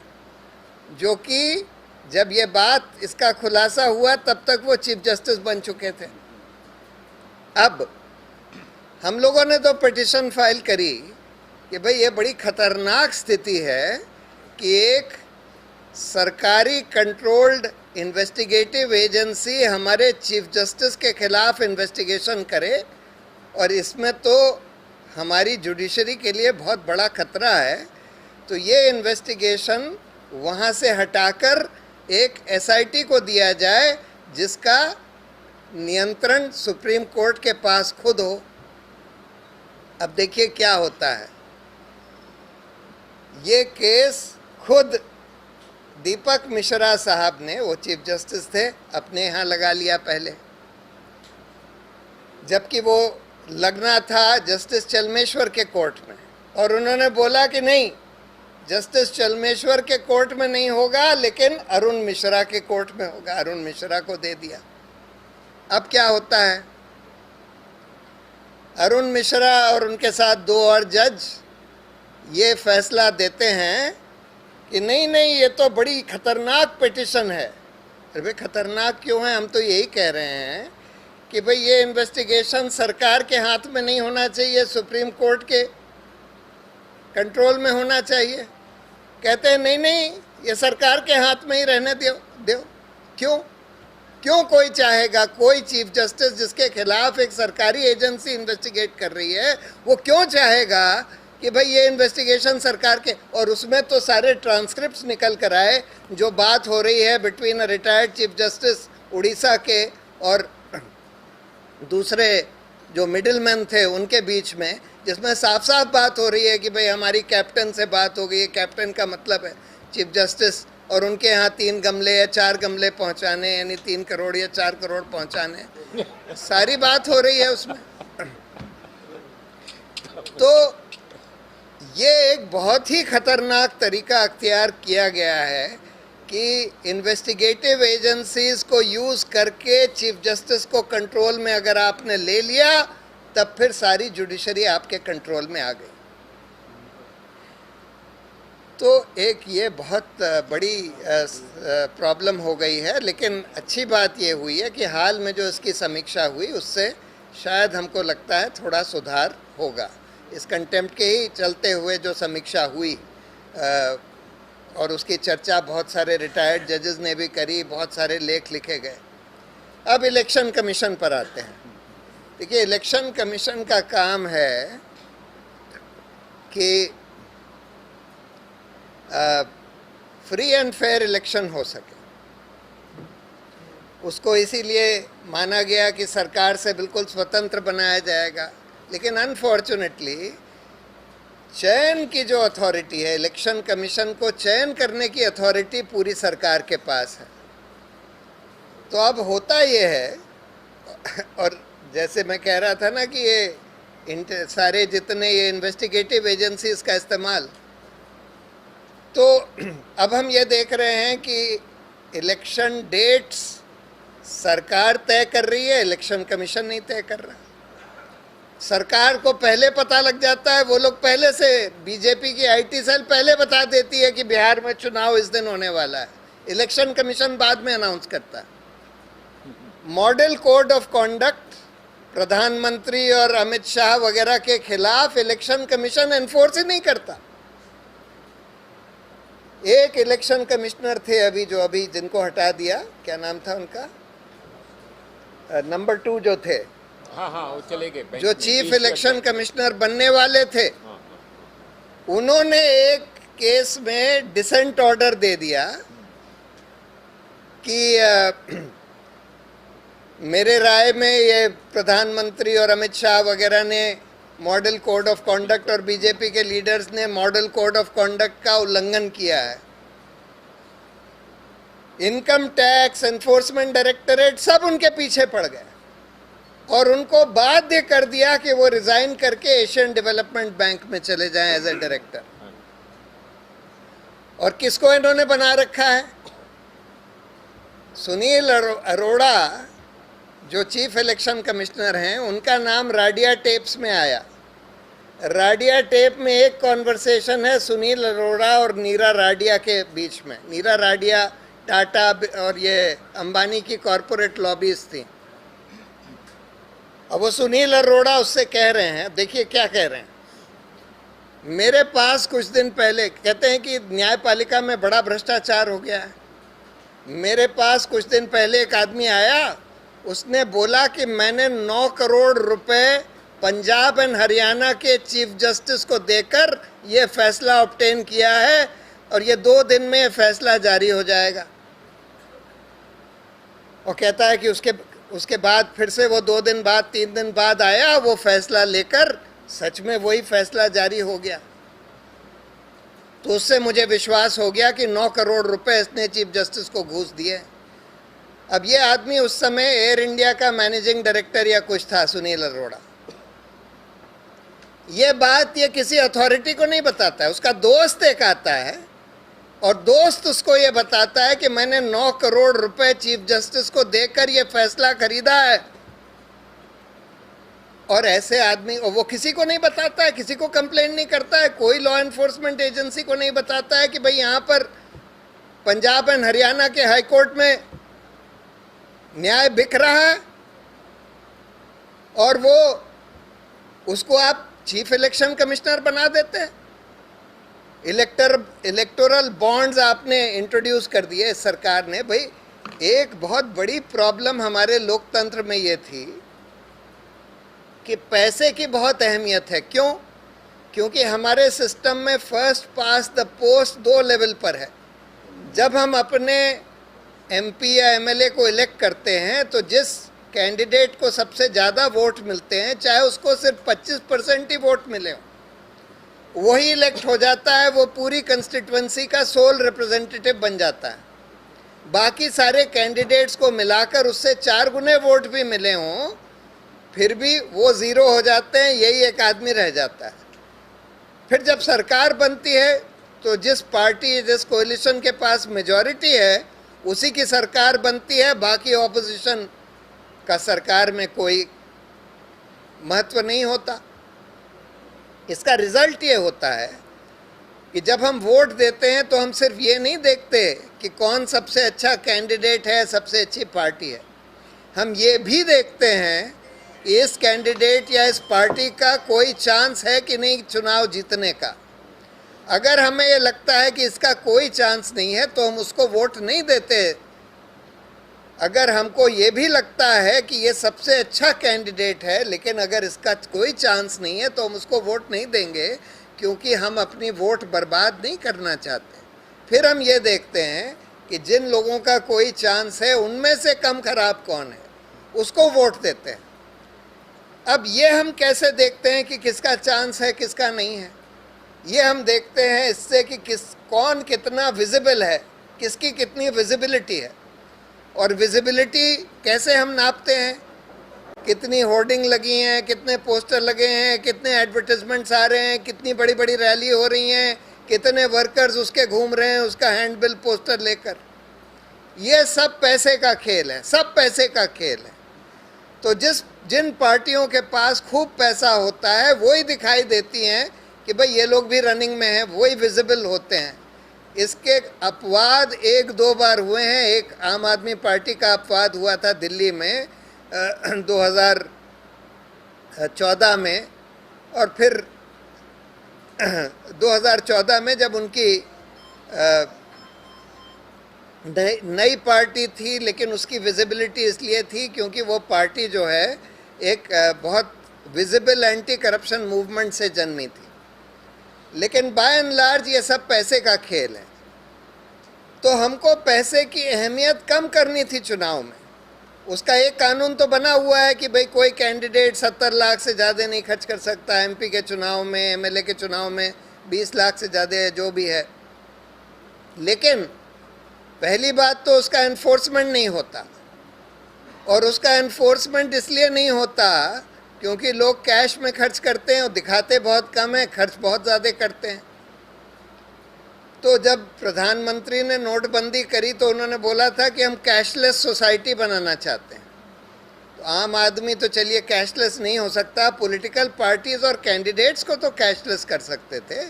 जो कि जब ये बात, इसका खुलासा हुआ तब तक वो चीफ जस्टिस बन चुके थे। अब हम लोगों ने तो पिटीशन फाइल करी कि भाई ये बड़ी खतरनाक स्थिति है कि एक सरकारी कंट्रोल्ड इन्वेस्टिगेटिव एजेंसी हमारे चीफ जस्टिस के खिलाफ इन्वेस्टिगेशन करे, और इसमें तो हमारी जुडिशरी के लिए बहुत बड़ा खतरा है। तो ये इन्वेस्टिगेशन वहाँ से हटाकर एक एसआईटी को दिया जाए, जिसका नियंत्रण सुप्रीम कोर्ट के पास खुद हो। अब देखिए क्या होता है, ये केस खुद दीपक मिश्रा साहब ने, वो चीफ जस्टिस थे, अपने यहाँ लगा लिया पहले, जबकि वो लगना था जस्टिस चलमेश्वर के कोर्ट में, और उन्होंने बोला कि नहीं, जस्टिस चलमेश्वर के कोर्ट में नहीं होगा, लेकिन अरुण मिश्रा के कोर्ट में होगा। अरुण मिश्रा को दे दिया। अब क्या होता है, अरुण मिश्रा और उनके साथ 2 और जज ये फैसला देते हैं कि नहीं नहीं, ये तो बड़ी खतरनाक पिटीशन है। अरे भाई खतरनाक क्यों है? हम तो यही कह रहे हैं कि भाई ये इन्वेस्टिगेशन सरकार के हाथ में नहीं होना चाहिए, सुप्रीम कोर्ट के कंट्रोल में होना चाहिए। कहते हैं नहीं नहीं, ये सरकार के हाथ में ही रहने दो। क्यों कोई चाहेगा, कोई चीफ जस्टिस जिसके खिलाफ एक सरकारी एजेंसी इन्वेस्टिगेट कर रही है, वो क्यों चाहेगा कि भाई ये इन्वेस्टिगेशन सरकार के, और उसमें तो सारे ट्रांसक्रिप्ट्स निकल कर आए जो बात हो रही है between a retired chief justice Orissa के और दूसरे जो मिडिलमैन थे उनके बीच में, जिसमें साफ साफ बात हो रही है कि भाई हमारी कैप्टन से बात हो गई है। कैप्टन का मतलब है चीफ जस्टिस, और उनके यहाँ 3 गमले या 4 गमले पहुँचाने, यानी 3 करोड़ या 4 करोड़ पहुँचाने, सारी बात हो रही है उसमें। तो ये एक बहुत ही खतरनाक तरीका अख्तियार किया गया है कि इन्वेस्टिगेटिव एजेंसीज को यूज़ करके चीफ जस्टिस को कंट्रोल में अगर आपने ले लिया, तब फिर सारी जुडिशरी आपके कंट्रोल में आ गई। तो एक ये बहुत बड़ी प्रॉब्लम हो गई है, लेकिन अच्छी बात ये हुई है कि हाल में जो इसकी समीक्षा हुई उससे शायद हमको लगता है थोड़ा सुधार होगा। इस कंटेम्प्ट के ही चलते हुए जो समीक्षा हुई और उसकी चर्चा बहुत सारे रिटायर्ड जजेस ने भी करी, बहुत सारे लेख लिखे गए। अब इलेक्शन कमीशन पर आते हैं। देखिए, इलेक्शन कमीशन का काम है कि फ्री एंड फेयर इलेक्शन हो सके। उसको इसीलिए माना गया कि सरकार से बिल्कुल स्वतंत्र बनाया जाएगा, लेकिन अनफॉर्चुनेटली चयन की जो अथॉरिटी है, इलेक्शन कमीशन को चयन करने की अथॉरिटी पूरी सरकार के पास है। तो अब होता ये है, और जैसे मैं कह रहा था ना कि ये सारे जितने ये इन्वेस्टिगेटिव एजेंसीज का इस्तेमाल, तो अब हम ये देख रहे हैं कि इलेक्शन डेट्स सरकार तय कर रही है, इलेक्शन कमीशन नहीं तय कर रहा। सरकार को पहले पता लग जाता है, वो लोग पहले से, बीजेपी की आईटी सेल पहले बता देती है कि बिहार में चुनाव इस दिन होने वाला है, इलेक्शन कमीशन बाद में अनाउंस करता है। मॉडल कोड ऑफ कॉन्डक्ट प्रधानमंत्री और अमित शाह वगैरह के खिलाफ इलेक्शन कमीशन एनफोर्स ही नहीं करता। एक इलेक्शन कमिश्नर थे अभी जिनको हटा दिया, क्या नाम था उनका, नंबर 2 जो थे, हाँ वो चले गए, जो चीफ इलेक्शन कमिश्नर बनने वाले थे, उन्होंने एक केस में डिसेंट ऑर्डर दे दिया कि मेरे राय में ये प्रधानमंत्री और अमित शाह वगैरह ने मॉडल कोड ऑफ कॉन्डक्ट और बीजेपी के लीडर्स ने मॉडल कोड ऑफ कॉन्डक्ट का उल्लंघन किया है। इनकम टैक्स, एनफोर्समेंट डायरेक्टरेट सब उनके पीछे पड़ गए और उनको बाध्य कर दिया कि वो रिजाइन करके एशियन डेवलपमेंट बैंक में चले जाएं एज ए डायरेक्टर। और किसको इन्होंने बना रखा है? सुनील अरोड़ा जो चीफ इलेक्शन कमिश्नर हैं, उनका नाम राडिया टेप्स में आया। राडिया टेप में एक कॉन्वर्सेशन है सुनील अरोड़ा और नीरा राडिया के बीच में। नीरा राडिया टाटा और ये अंबानी की कॉरपोरेट लॉबीज थी। अब वो सुनील अरोड़ा उससे कह रहे हैं, देखिए क्या कह रहे हैं, मेरे पास कुछ दिन पहले, कहते हैं कि न्यायपालिका में बड़ा भ्रष्टाचार हो गया है, मेरे पास कुछ दिन पहले एक आदमी आया, उसने बोला कि मैंने 9 करोड़ रुपए पंजाब एंड हरियाणा के चीफ जस्टिस को देकर ये फैसला ऑब्टेन किया है और ये 2 दिन में ये फैसला जारी हो जाएगा। और कहता है कि उसके बाद फिर से वो 2 दिन बाद, 3 दिन बाद आया, वो फैसला लेकर सच में वही फैसला जारी हो गया। तो उससे मुझे विश्वास हो गया कि 9 करोड़ रुपए इसने चीफ जस्टिस को घूस दिए। अब ये आदमी उस समय एयर इंडिया का मैनेजिंग डायरेक्टर या कुछ था, सुनील अरोड़ा। ये बात ये किसी अथॉरिटी को नहीं बताता है, उसका दोस्त एक आता है और दोस्त उसको ये बताता है कि मैंने 9 करोड़ रुपए चीफ जस्टिस को देकर ये फैसला खरीदा है। और ऐसे आदमी, और वो किसी को नहीं बताता है, किसी को कंप्लेन नहीं करता है, कोई लॉ एनफोर्समेंट एजेंसी को नहीं बताता है कि भाई यहाँ पर पंजाब एंड हरियाणा के हाई कोर्ट में न्याय बिक रहा है और वो उसको आप चीफ इलेक्शन कमिश्नर बना देते हैं। इलेक्टोरल बॉन्ड्स आपने इंट्रोड्यूस कर दिए सरकार ने। भाई, एक बहुत बड़ी प्रॉब्लम हमारे लोकतंत्र में ये थी कि पैसे की बहुत अहमियत है। क्यों? क्योंकि हमारे सिस्टम में first pass the post 2 level पर है। जब हम अपने एमपी या एमएलए को इलेक्ट करते हैं तो जिस कैंडिडेट को सबसे ज़्यादा वोट मिलते हैं, चाहे उसको सिर्फ 25% ही वोट मिले हो, वही इलेक्ट हो जाता है, वो पूरी कंस्टिट्यूएंसी का सोल रिप्रेजेंटेटिव बन जाता है। बाकी सारे कैंडिडेट्स को मिलाकर उससे 4 गुने वोट भी मिले हों, फिर भी वो 0 हो जाते हैं, यही एक आदमी रह जाता है। फिर जब सरकार बनती है तो जिस पार्टी, जिस कोalition के पास मेजॉरिटी है, उसी की सरकार बनती है, बाकी ऑपोजिशन का सरकार में कोई महत्व नहीं होता। इसका रिजल्ट ये होता है कि जब हम वोट देते हैं तो हम सिर्फ ये नहीं देखते कि कौन सबसे अच्छा कैंडिडेट है, सबसे अच्छी पार्टी है, हम ये भी देखते हैं कि इस कैंडिडेट या इस पार्टी का कोई चांस है कि नहीं चुनाव जीतने का। अगर हमें ये लगता है कि इसका कोई चांस नहीं है तो हम उसको वोट नहीं देते। अगर हमको ये भी लगता है कि ये सबसे अच्छा कैंडिडेट है लेकिन अगर इसका कोई चांस नहीं है तो हम उसको वोट नहीं देंगे, क्योंकि हम अपनी वोट बर्बाद नहीं करना चाहते। फिर हम ये देखते हैं कि जिन लोगों का कोई चांस है उनमें से कम खराब कौन है, उसको वोट देते हैं। अब ये हम कैसे देखते हैं कि किसका चांस है किसका नहीं है? ये हम देखते हैं इससे कि कौन कितना विजिबल है, किसकी कितनी विजिबिलिटी है। और विजिबिलिटी कैसे हम नापते हैं? कितनी होर्डिंग लगी हैं, कितने पोस्टर लगे हैं, कितने एडवर्टाइजमेंट्स आ रहे हैं, कितनी बड़ी बड़ी रैली हो रही हैं, कितने वर्कर्स उसके घूम रहे हैं उसका हैंडबिल पोस्टर लेकर। ये सब पैसे का खेल है, सब पैसे का खेल है। तो जिन पार्टियों के पास खूब पैसा होता है वही दिखाई देती हैं कि भाई ये लोग भी रनिंग में हैं, वही विजिबल होते हैं। इसके अपवाद एक दो बार हुए हैं। एक आम आदमी पार्टी का अपवाद हुआ था दिल्ली में 2014 में, और फिर 2014 में जब उनकी नई पार्टी थी, लेकिन उसकी विजिबिलिटी इसलिए थी क्योंकि वो पार्टी जो है एक बहुत विजिबल एंटी करप्शन मूवमेंट से जन्मी थी। लेकिन बाय एंड लार्ज ये सब पैसे का खेल है। तो हमको पैसे की अहमियत कम करनी थी चुनाव में। उसका एक कानून तो बना हुआ है कि भाई कोई कैंडिडेट 70 लाख से ज़्यादा नहीं खर्च कर सकता, एमपी के चुनाव में, एमएलए के चुनाव में 20 लाख से ज़्यादा है, जो भी है। लेकिन पहली बात तो उसका एनफोर्समेंट नहीं होता, और उसका एनफोर्समेंट इसलिए नहीं होता क्योंकि लोग कैश में खर्च करते हैं और दिखाते बहुत कम है, खर्च बहुत ज़्यादा करते हैं। तो जब प्रधानमंत्री ने नोटबंदी करी तो उन्होंने बोला था कि हम कैशलेस सोसाइटी बनाना चाहते हैं। तो आम आदमी तो चलिए कैशलेस नहीं हो सकता, पॉलिटिकल पार्टीज़ और कैंडिडेट्स को तो कैशलेस कर सकते थे।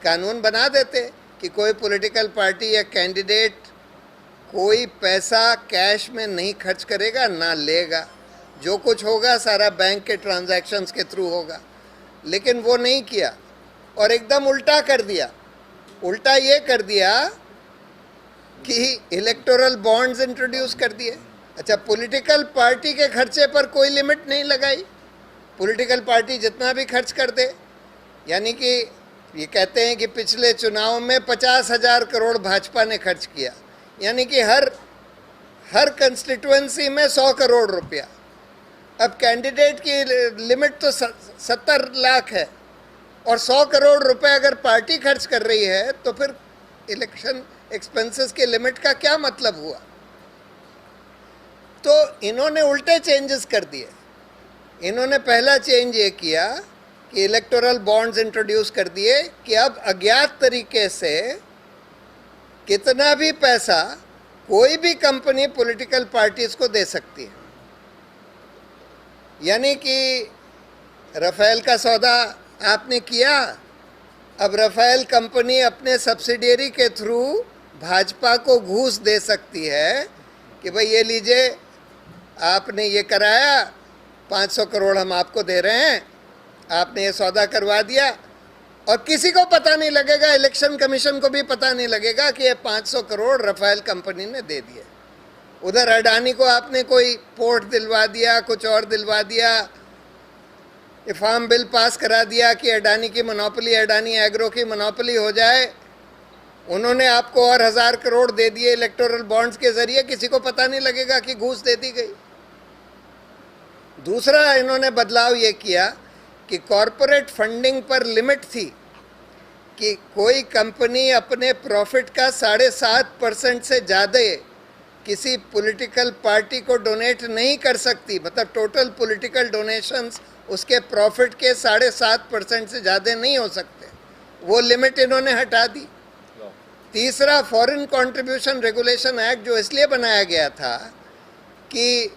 कानून बना देते कि कोई पॉलिटिकल पार्टी या कैंडिडेट कोई पैसा कैश में नहीं खर्च करेगा, ना लेगा, जो कुछ होगा सारा बैंक के ट्रांजैक्शंस के थ्रू होगा। लेकिन वो नहीं किया और एकदम उल्टा कर दिया। उल्टा ये कर दिया कि इलेक्टोरल बॉन्ड्स इंट्रोड्यूस कर दिए। अच्छा, पॉलिटिकल पार्टी के खर्चे पर कोई लिमिट नहीं लगाई, पॉलिटिकल पार्टी जितना भी खर्च कर दे। यानी कि ये कहते हैं कि पिछले चुनाव में 50,000 करोड़ भाजपा ने खर्च किया, यानी कि हर कंस्टिट्यूएंसी में 100 करोड़ रुपया। अब कैंडिडेट की लिमिट तो 70 लाख है और 100 करोड़ रुपए अगर पार्टी खर्च कर रही है तो फिर इलेक्शन एक्सपेंसेस के लिमिट का क्या मतलब हुआ? तो इन्होंने उल्टे चेंजेस कर दिए। इन्होंने पहला चेंज ये किया कि इलेक्टोरल बॉन्ड्स इंट्रोड्यूस कर दिए कि अब अज्ञात तरीके से कितना भी पैसा कोई भी कंपनी पॉलिटिकल पार्टीज को दे सकती है। यानी कि राफेल का सौदा आपने किया, अब राफेल कंपनी अपने सब्सिडियरी के थ्रू भाजपा को घूस दे सकती है कि भाई ये लीजिए, आपने ये कराया, 500 करोड़ हम आपको दे रहे हैं, आपने ये सौदा करवा दिया, और किसी को पता नहीं लगेगा, इलेक्शन कमीशन को भी पता नहीं लगेगा कि ये 500 करोड़ राफेल कंपनी ने दे दिए। उधर अडानी को आपने कोई पोर्ट दिलवा दिया, कुछ और दिलवा दिया, ये फार्म बिल पास करा दिया कि अडानी की मोनोपोली, अडानी एग्रो की मोनोपोली हो जाए। उन्होंने आपको और 1000 करोड़ दे दिए इलेक्टोरल बॉन्ड्स के जरिए, किसी को पता नहीं लगेगा कि घूस दे दी गई। दूसरा इन्होंने बदलाव ये किया कि कॉरपोरेट फंडिंग पर लिमिट थी कि कोई कंपनी अपने प्रॉफिट का 7.5% से ज़्यादा किसी पॉलिटिकल पार्टी को डोनेट नहीं कर सकती। मतलब टोटल पॉलिटिकल डोनेशंस उसके प्रॉफिट के 7.5% से ज़्यादा नहीं हो सकते, वो लिमिट इन्होंने हटा दी। तीसरा, फॉरेन कंट्रीब्यूशन रेगुलेशन एक्ट जो इसलिए बनाया गया था कि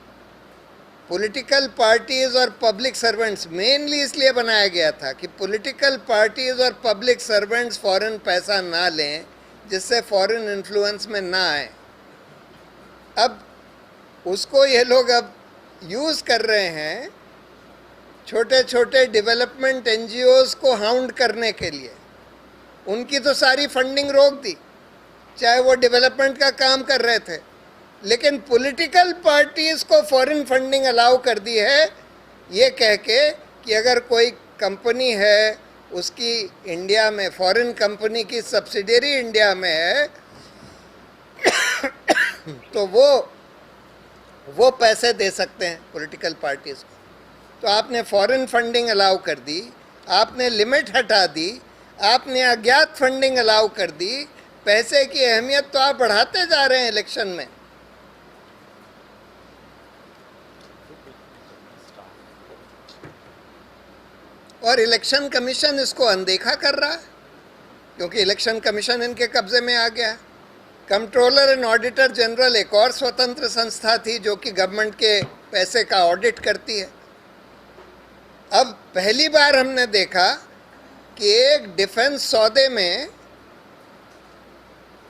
पॉलिटिकल पार्टीज और पब्लिक सर्वेंट्स मेनली इसलिए बनाया गया था कि पॉलिटिकल पार्टीज और पब्लिक सर्वेंट्स फॉरेन पैसा ना लें, जिससे फॉरेन इन्फ्लुएंस में ना आए। अब उसको ये लोग अब यूज़ कर रहे हैं छोटे छोटे डेवलपमेंट एनजीओज़ को हाउंड करने के लिए। उनकी तो सारी फंडिंग रोक दी, चाहे वो डेवलपमेंट का काम कर रहे थे, लेकिन पॉलिटिकल पार्टीज़ को फॉरेन फंडिंग अलाउ कर दी है, ये कह के कि अगर कोई कंपनी है उसकी इंडिया में, फॉरेन कंपनी की सब्सिडियरी इंडिया में है तो वो पैसे दे सकते हैं पॉलिटिकल पार्टीज़ को। तो आपने फॉरेन फंडिंग अलाउ कर दी, आपने लिमिट हटा दी, आपने अज्ञात फंडिंग अलाउ कर दी। पैसे की अहमियत तो आप बढ़ाते जा रहे हैं इलेक्शन में। और इलेक्शन कमीशन इसको अनदेखा कर रहा है, क्योंकि इलेक्शन कमीशन इनके कब्जे में आ गया। कंट्रोलर एंड ऑडिटर जनरल एक और स्वतंत्र संस्था थी जो कि गवर्नमेंट के पैसे का ऑडिट करती है। अब पहली बार हमने देखा कि एक डिफेंस सौदे में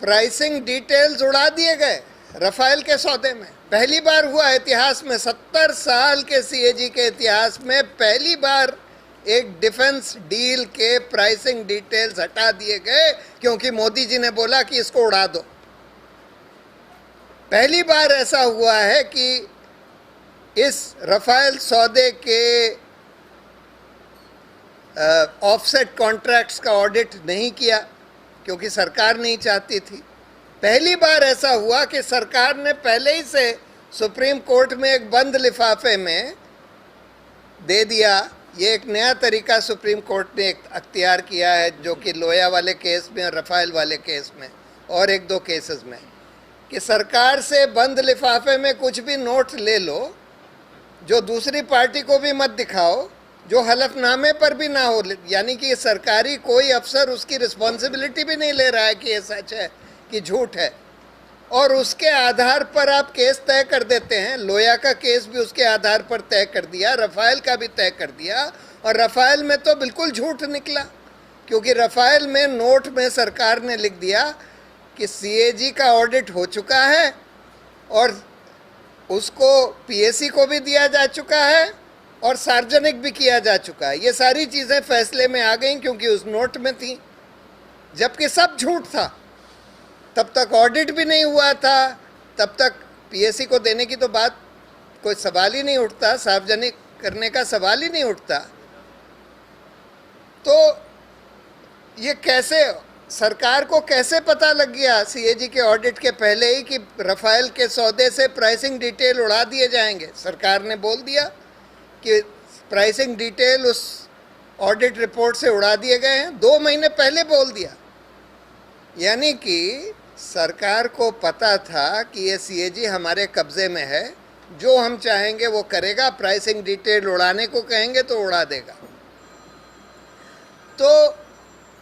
प्राइसिंग डिटेल्स उड़ा दिए गए। रफाल के सौदे में पहली बार हुआ इतिहास में, 70 साल के सीएजी के इतिहास में पहली बार एक डिफेंस डील के प्राइसिंग डिटेल्स हटा दिए गए, क्योंकि मोदी जी ने बोला कि इसको उड़ा दो। पहली बार ऐसा हुआ है कि इस रफाल सौदे के ऑफसेट कॉन्ट्रैक्ट्स का ऑडिट नहीं किया, क्योंकि सरकार नहीं चाहती थी। पहली बार ऐसा हुआ कि सरकार ने पहले ही से सुप्रीम कोर्ट में एक बंद लिफाफे में दे दिया। ये एक नया तरीका सुप्रीम कोर्ट ने अख्तियार किया है, जो कि लोया वाले केस में और रफाल वाले केस में और एक दो केसेस में, कि सरकार से बंद लिफाफे में कुछ भी नोट ले लो, जो दूसरी पार्टी को भी मत दिखाओ, जो हलफनामे पर भी ना हो, यानी कि सरकारी कोई अफसर उसकी रिस्पॉन्सिबिलिटी भी नहीं ले रहा है कि ये सच है कि झूठ है, और उसके आधार पर आप केस तय कर देते हैं। लोया का केस भी उसके आधार पर तय कर दिया, रफाल का भी तय कर दिया, और रफाल में तो बिल्कुल झूठ निकला, क्योंकि रफाल में नोट में सरकार ने लिख दिया कि सीएजी का ऑडिट हो चुका है और उसको पीएसी को भी दिया जा चुका है और सार्वजनिक भी किया जा चुका है। ये सारी चीज़ें फैसले में आ गई क्योंकि उस नोट में थी, जबकि सब झूठ था। तब तक ऑडिट भी नहीं हुआ था, तब तक पीएसी को देने की तो बात कोई सवाल ही नहीं उठता, सार्वजनिक करने का सवाल ही नहीं उठता। तो ये कैसे, सरकार को कैसे पता लग गया सीएजी के ऑडिट के पहले ही कि रफाल के सौदे से प्राइसिंग डिटेल उड़ा दिए जाएंगे? सरकार ने बोल दिया कि प्राइसिंग डिटेल उस ऑडिट रिपोर्ट से उड़ा दिए गए हैं, 2 महीने पहले बोल दिया। यानी कि सरकार को पता था कि ये सीएजी हमारे कब्जे में है, जो हम चाहेंगे वो करेगा, प्राइसिंग डिटेल उड़ाने को कहेंगे तो उड़ा देगा। तो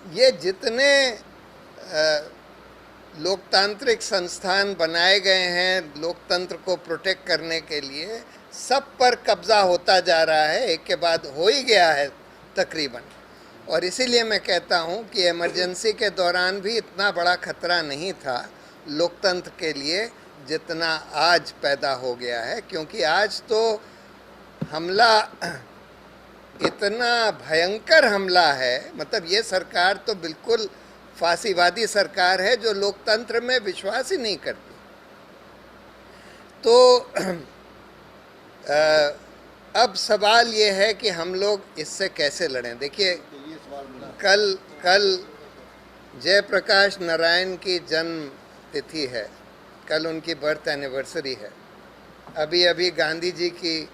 ये जितने लोकतांत्रिक संस्थान बनाए गए हैं लोकतंत्र को प्रोटेक्ट करने के लिए, सब पर कब्जा होता जा रहा है, एक के बाद हो ही गया है तकरीबन। और इसीलिए मैं कहता हूँ कि इमरजेंसी के दौरान भी इतना बड़ा खतरा नहीं था लोकतंत्र के लिए जितना आज पैदा हो गया है, क्योंकि आज तो हमला इतना भयंकर हमला है। मतलब ये सरकार तो बिल्कुल फांसीवादी सरकार है जो लोकतंत्र में विश्वास ही नहीं करती। तो अब सवाल ये है कि हम लोग इससे कैसे लड़ें। देखिए, कल जयप्रकाश नारायण की जन्म तिथि है, कल उनकी बर्थ एनिवर्सरी है। अभी अभी गांधी जी की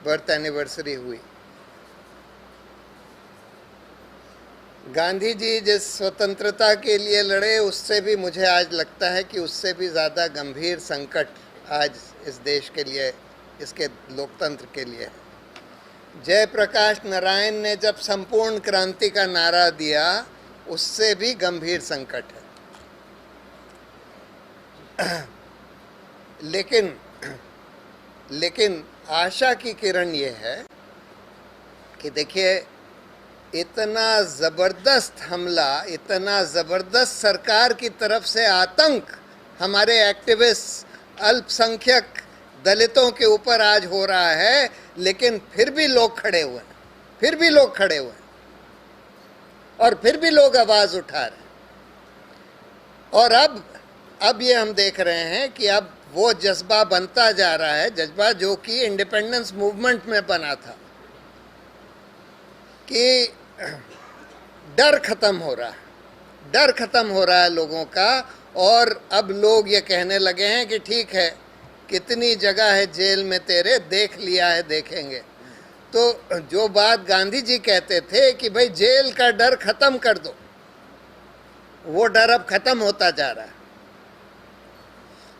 बर्थ एनिवर्सरी हुई। गांधी जी जिस स्वतंत्रता के लिए लड़े, उससे भी मुझे आज लगता है कि उससे भी ज़्यादा गंभीर संकट आज इस देश के लिए, इसके लोकतंत्र के लिए है। जयप्रकाश नारायण ने जब संपूर्ण क्रांति का नारा दिया, उससे भी गंभीर संकट है। लेकिन आशा की किरण ये है कि देखिए, इतना ज़बरदस्त हमला, इतना ज़बरदस्त सरकार की तरफ से आतंक हमारे एक्टिविस्ट अल्पसंख्यक दलितों के ऊपर आज हो रहा है, लेकिन फिर भी लोग खड़े हुए हैं, फिर भी लोग खड़े हुए हैं और फिर भी लोग आवाज़ उठा रहे हैं। और अब ये हम देख रहे हैं कि अब वो जज्बा बनता जा रहा है, जज्बा जो कि इंडिपेंडेंस मूवमेंट में बना था, कि डर खत्म हो रहा है, डर खत्म हो रहा है लोगों का। और अब लोग ये कहने लगे हैं कि ठीक है, कितनी जगह है जेल में तेरे, देख लिया है, देखेंगे। तो जो बात गांधी जी कहते थे कि भाई जेल का डर खत्म कर दो, वो डर अब खत्म होता जा रहा है।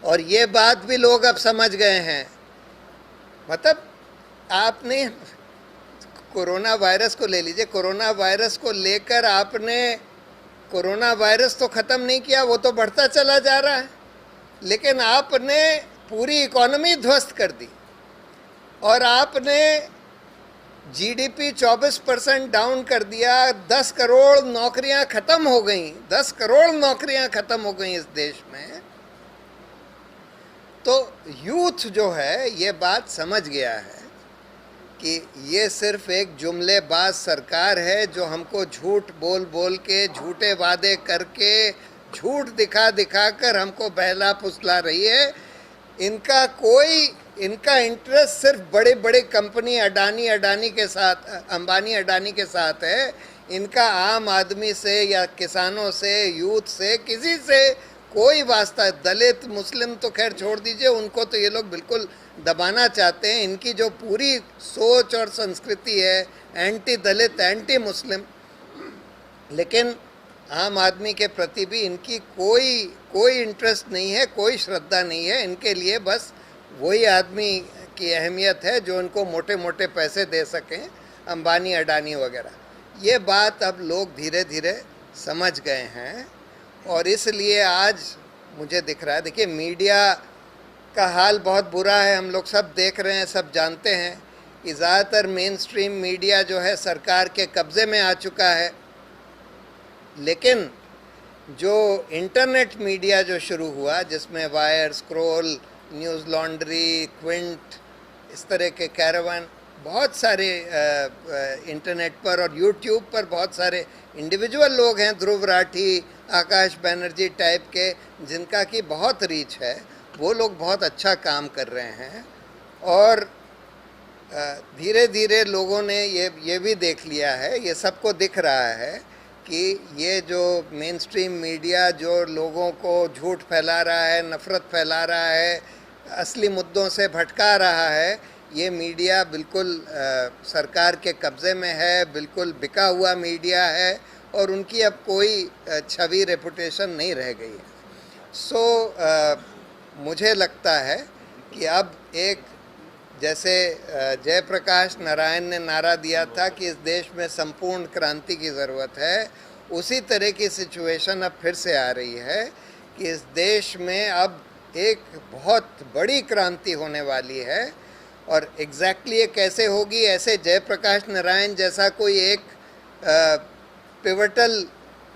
और ये बात भी लोग अब समझ गए हैं। मतलब आपने कोरोना वायरस को ले लीजिए, कोरोना वायरस को लेकर आपने कोरोना वायरस तो ख़त्म नहीं किया, वो तो बढ़ता चला जा रहा है, लेकिन आपने पूरी इकोनॉमी ध्वस्त कर दी और आपने जीडीपी 24% डाउन कर दिया। 10 करोड़ नौकरियां ख़त्म हो गई, 10 करोड़ नौकरियां ख़त्म हो गई इस देश में। तो यूथ जो है ये बात समझ गया है कि ये सिर्फ एक जुमलेबाज सरकार है जो हमको झूठ बोल बोल के, झूठे वादे करके, झूठ दिखा दिखा कर हमको बहला फुसला रही है। इनका इंटरेस्ट सिर्फ बड़े बड़े कंपनी अडानी के साथ, अंबानी अडानी के साथ है। इनका आम आदमी से या किसानों से, यूथ से, किसी से कोई वास्ता, दलित मुस्लिम तो खैर छोड़ दीजिए, उनको तो ये लोग बिल्कुल दबाना चाहते हैं। इनकी जो पूरी सोच और संस्कृति है एंटी दलित, एंटी मुस्लिम, लेकिन आम आदमी के प्रति भी इनकी कोई इंटरेस्ट नहीं है, कोई श्रद्धा नहीं है। इनके लिए बस वही आदमी की अहमियत है जो उनको मोटे मोटे पैसे दे सकें, अंबानी अडानी वगैरह। ये बात अब लोग धीरे धीरे समझ गए हैं और इसलिए आज मुझे दिख रहा है, देखिए मीडिया का हाल बहुत बुरा है, हम लोग सब देख रहे हैं, सब जानते हैं कि ज़्यादातर मेन स्ट्रीम मीडिया जो है सरकार के कब्ज़े में आ चुका है। लेकिन जो इंटरनेट मीडिया जो शुरू हुआ, जिसमें wire, scroll, news laundry, Quint, इस तरह के कैरावन, बहुत सारे इंटरनेट पर और यूट्यूब पर बहुत सारे इंडिविजुअल लोग हैं, ध्रुव राठी, आकाश बनर्जी टाइप के, जिनका कि बहुत रीच है। वो लोग बहुत अच्छा काम कर रहे हैं और धीरे धीरे लोगों ने ये भी देख लिया है, ये सबको दिख रहा है कि ये जो मेन स्ट्रीम मीडिया जो लोगों को झूठ फैला रहा है, नफ़रत फैला रहा है, असली मुद्दों से भटका रहा है, ये मीडिया बिल्कुल सरकार के कब्ज़े में है, बिल्कुल बिका हुआ मीडिया है और उनकी अब कोई छवि, रेपुटेशन नहीं रह गई है। मुझे लगता है कि अब एक, जैसे जयप्रकाश नारायण ने नारा दिया था कि इस देश में संपूर्ण क्रांति की ज़रूरत है, उसी तरह की सिचुएशन अब फिर से आ रही है कि इस देश में अब एक बहुत बड़ी क्रांति होने वाली है। और एग्जैक्टली ये कैसे होगी, ऐसे जयप्रकाश नारायण जैसा कोई एक पिवटल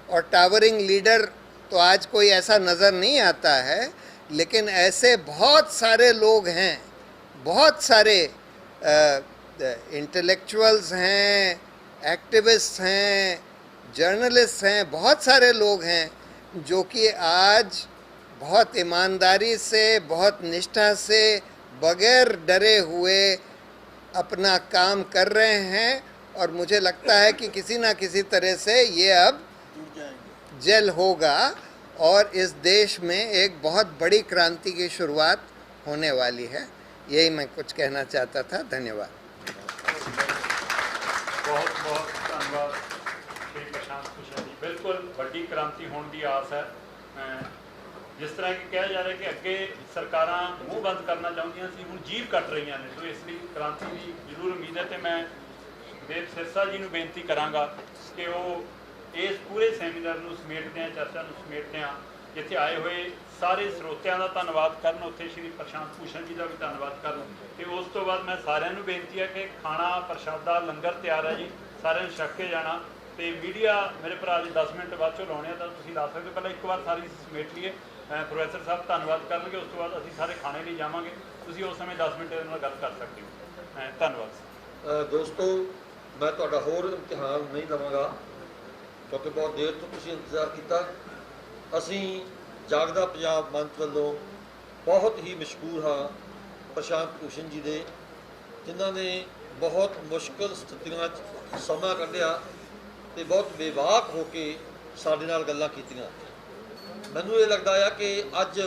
और टावरिंग लीडर तो आज कोई ऐसा नज़र नहीं आता है, लेकिन ऐसे बहुत सारे लोग हैं, बहुत सारे इंटेलेक्चुअल्स हैं, एक्टिविस्ट हैं, जर्नलिस्ट हैं, बहुत सारे लोग हैं जो कि आज बहुत ईमानदारी से, बहुत निष्ठा से, बगैर डरे हुए अपना काम कर रहे हैं। और मुझे लगता है कि किसी ना किसी तरह से ये अब जल होगा और इस देश में एक बहुत बड़ी क्रांति की शुरुआत होने वाली है। यही मैं कुछ कहना चाहता था। धन्यवाद। बहुत बहुत धन्यवाद श्री प्रशांत भूषण जी। बिल्कुल बड़ी क्रांति होने की आस है। जिस तरह कि कहा जा रहा है कि अगे सरकार मूँह बंद करना चाहदियां सी, हुण जीभ कट रही ने, तो इसलिए क्रांति की जरूर उम्मीद है। तो मैं देव सिरसा जी को बेनती कराँगा कि वो इस पूरे सैमीनार को समेटते हैं, चर्चा को समेटते हैं ਜਿੱਥੇ ਆਏ ਹੋਏ ਸਾਰੇ ਸਰੋਤਿਆਂ ਦਾ ਧੰਨਵਾਦ ਕਰਨ, ਉੱਥੇ ਸ਼੍ਰੀ ਪ੍ਰਸ਼ਾਂਤ ਭੂਸ਼ਣ ਜੀ ਦਾ ਵੀ ਧੰਨਵਾਦ ਕਰਨ। ਤੇ ਉਸ ਤੋਂ ਬਾਅਦ ਮੈਂ ਸਾਰਿਆਂ ਨੂੰ ਬੇਨਤੀ ਹੈ ਕਿ ਖਾਣਾ ਪ੍ਰਸ਼ਾਦਾ ਲੰਗਰ ਤਿਆਰ ਹੈ ਜੀ, ਸਾਰਿਆਂ ਨੂੰ ਛਕ ਕੇ ਜਾਣਾ। ਤੇ ਮੀਡੀਆ ਮੇਰੇ ਭਰਾ ਜੀ 10 ਮਿੰਟ ਬਾਅਦ ਚੋਂ ਲਾਉਣੇ ਆ ਤਾਂ ਤੁਸੀਂ ਲਾ ਸਕਦੇ ਹੋ, ਪਹਿਲਾਂ ਇੱਕ ਵਾਰ ਸਾਰੀ ਸਮੇਟ ਲਈਏ। ਪ੍ਰੋਫੈਸਰ ਸਾਹਿਬ ਧੰਨਵਾਦ ਕਰਨਗੇ, ਉਸ ਤੋਂ ਬਾਅਦ ਅਸੀਂ ਸਾਰੇ ਖਾਣੇ ਲਈ ਜਾਵਾਂਗੇ। ਤੁਸੀਂ ਉਸ ਸਮੇਂ 10 ਮਿੰਟ ਇਹਨਾਂ ਨਾਲ ਗੱਲ ਕਰ ਸਕਦੇ ਹੋ। ਧੰਨਵਾਦ। ਦੋਸਤੋ, ਮੈਂ ਤੁਹਾਡਾ ਹੋਰ ਇਮਤਿਹਾਨ ਨਹੀਂ ਲਵਾਂਗਾ ਕਿਉਂਕਿ ਬਹੁਤ ਦੇਰ ਤੋਂ ਤੁਸੀਂ ਇੰਤਜ਼ਾਰ ਕੀਤਾ। ਅਸੀਂ ਜਾਗਦਾ ਪੰਜਾਬ ਮੰਚ ਵੱਲੋਂ ਬਹੁਤ ਹੀ ਮਸ਼ਕੂਰ ਹਾਂ ਪ੍ਰਸ਼ਾਂਤ ਭੂਸ਼ਣ ਜੀ ਦੇ, ਜਿਨ੍ਹਾਂ ਨੇ ਬਹੁਤ ਮੁਸ਼ਕਿਲ ਸਥਿਤੀਆਂ 'ਚ ਸਮਾਂ ਕੱਢਿਆ ਅਤੇ ਬਹੁਤ ਬੇਬਾਕ ਹੋ ਕੇ ਸਾਡੇ ਨਾਲ ਗੱਲਾਂ ਕੀਤੀਆਂ। ਮੈਨੂੰ ਇਹ ਲੱਗਦਾ ਆ ਕਿ ਅੱਜ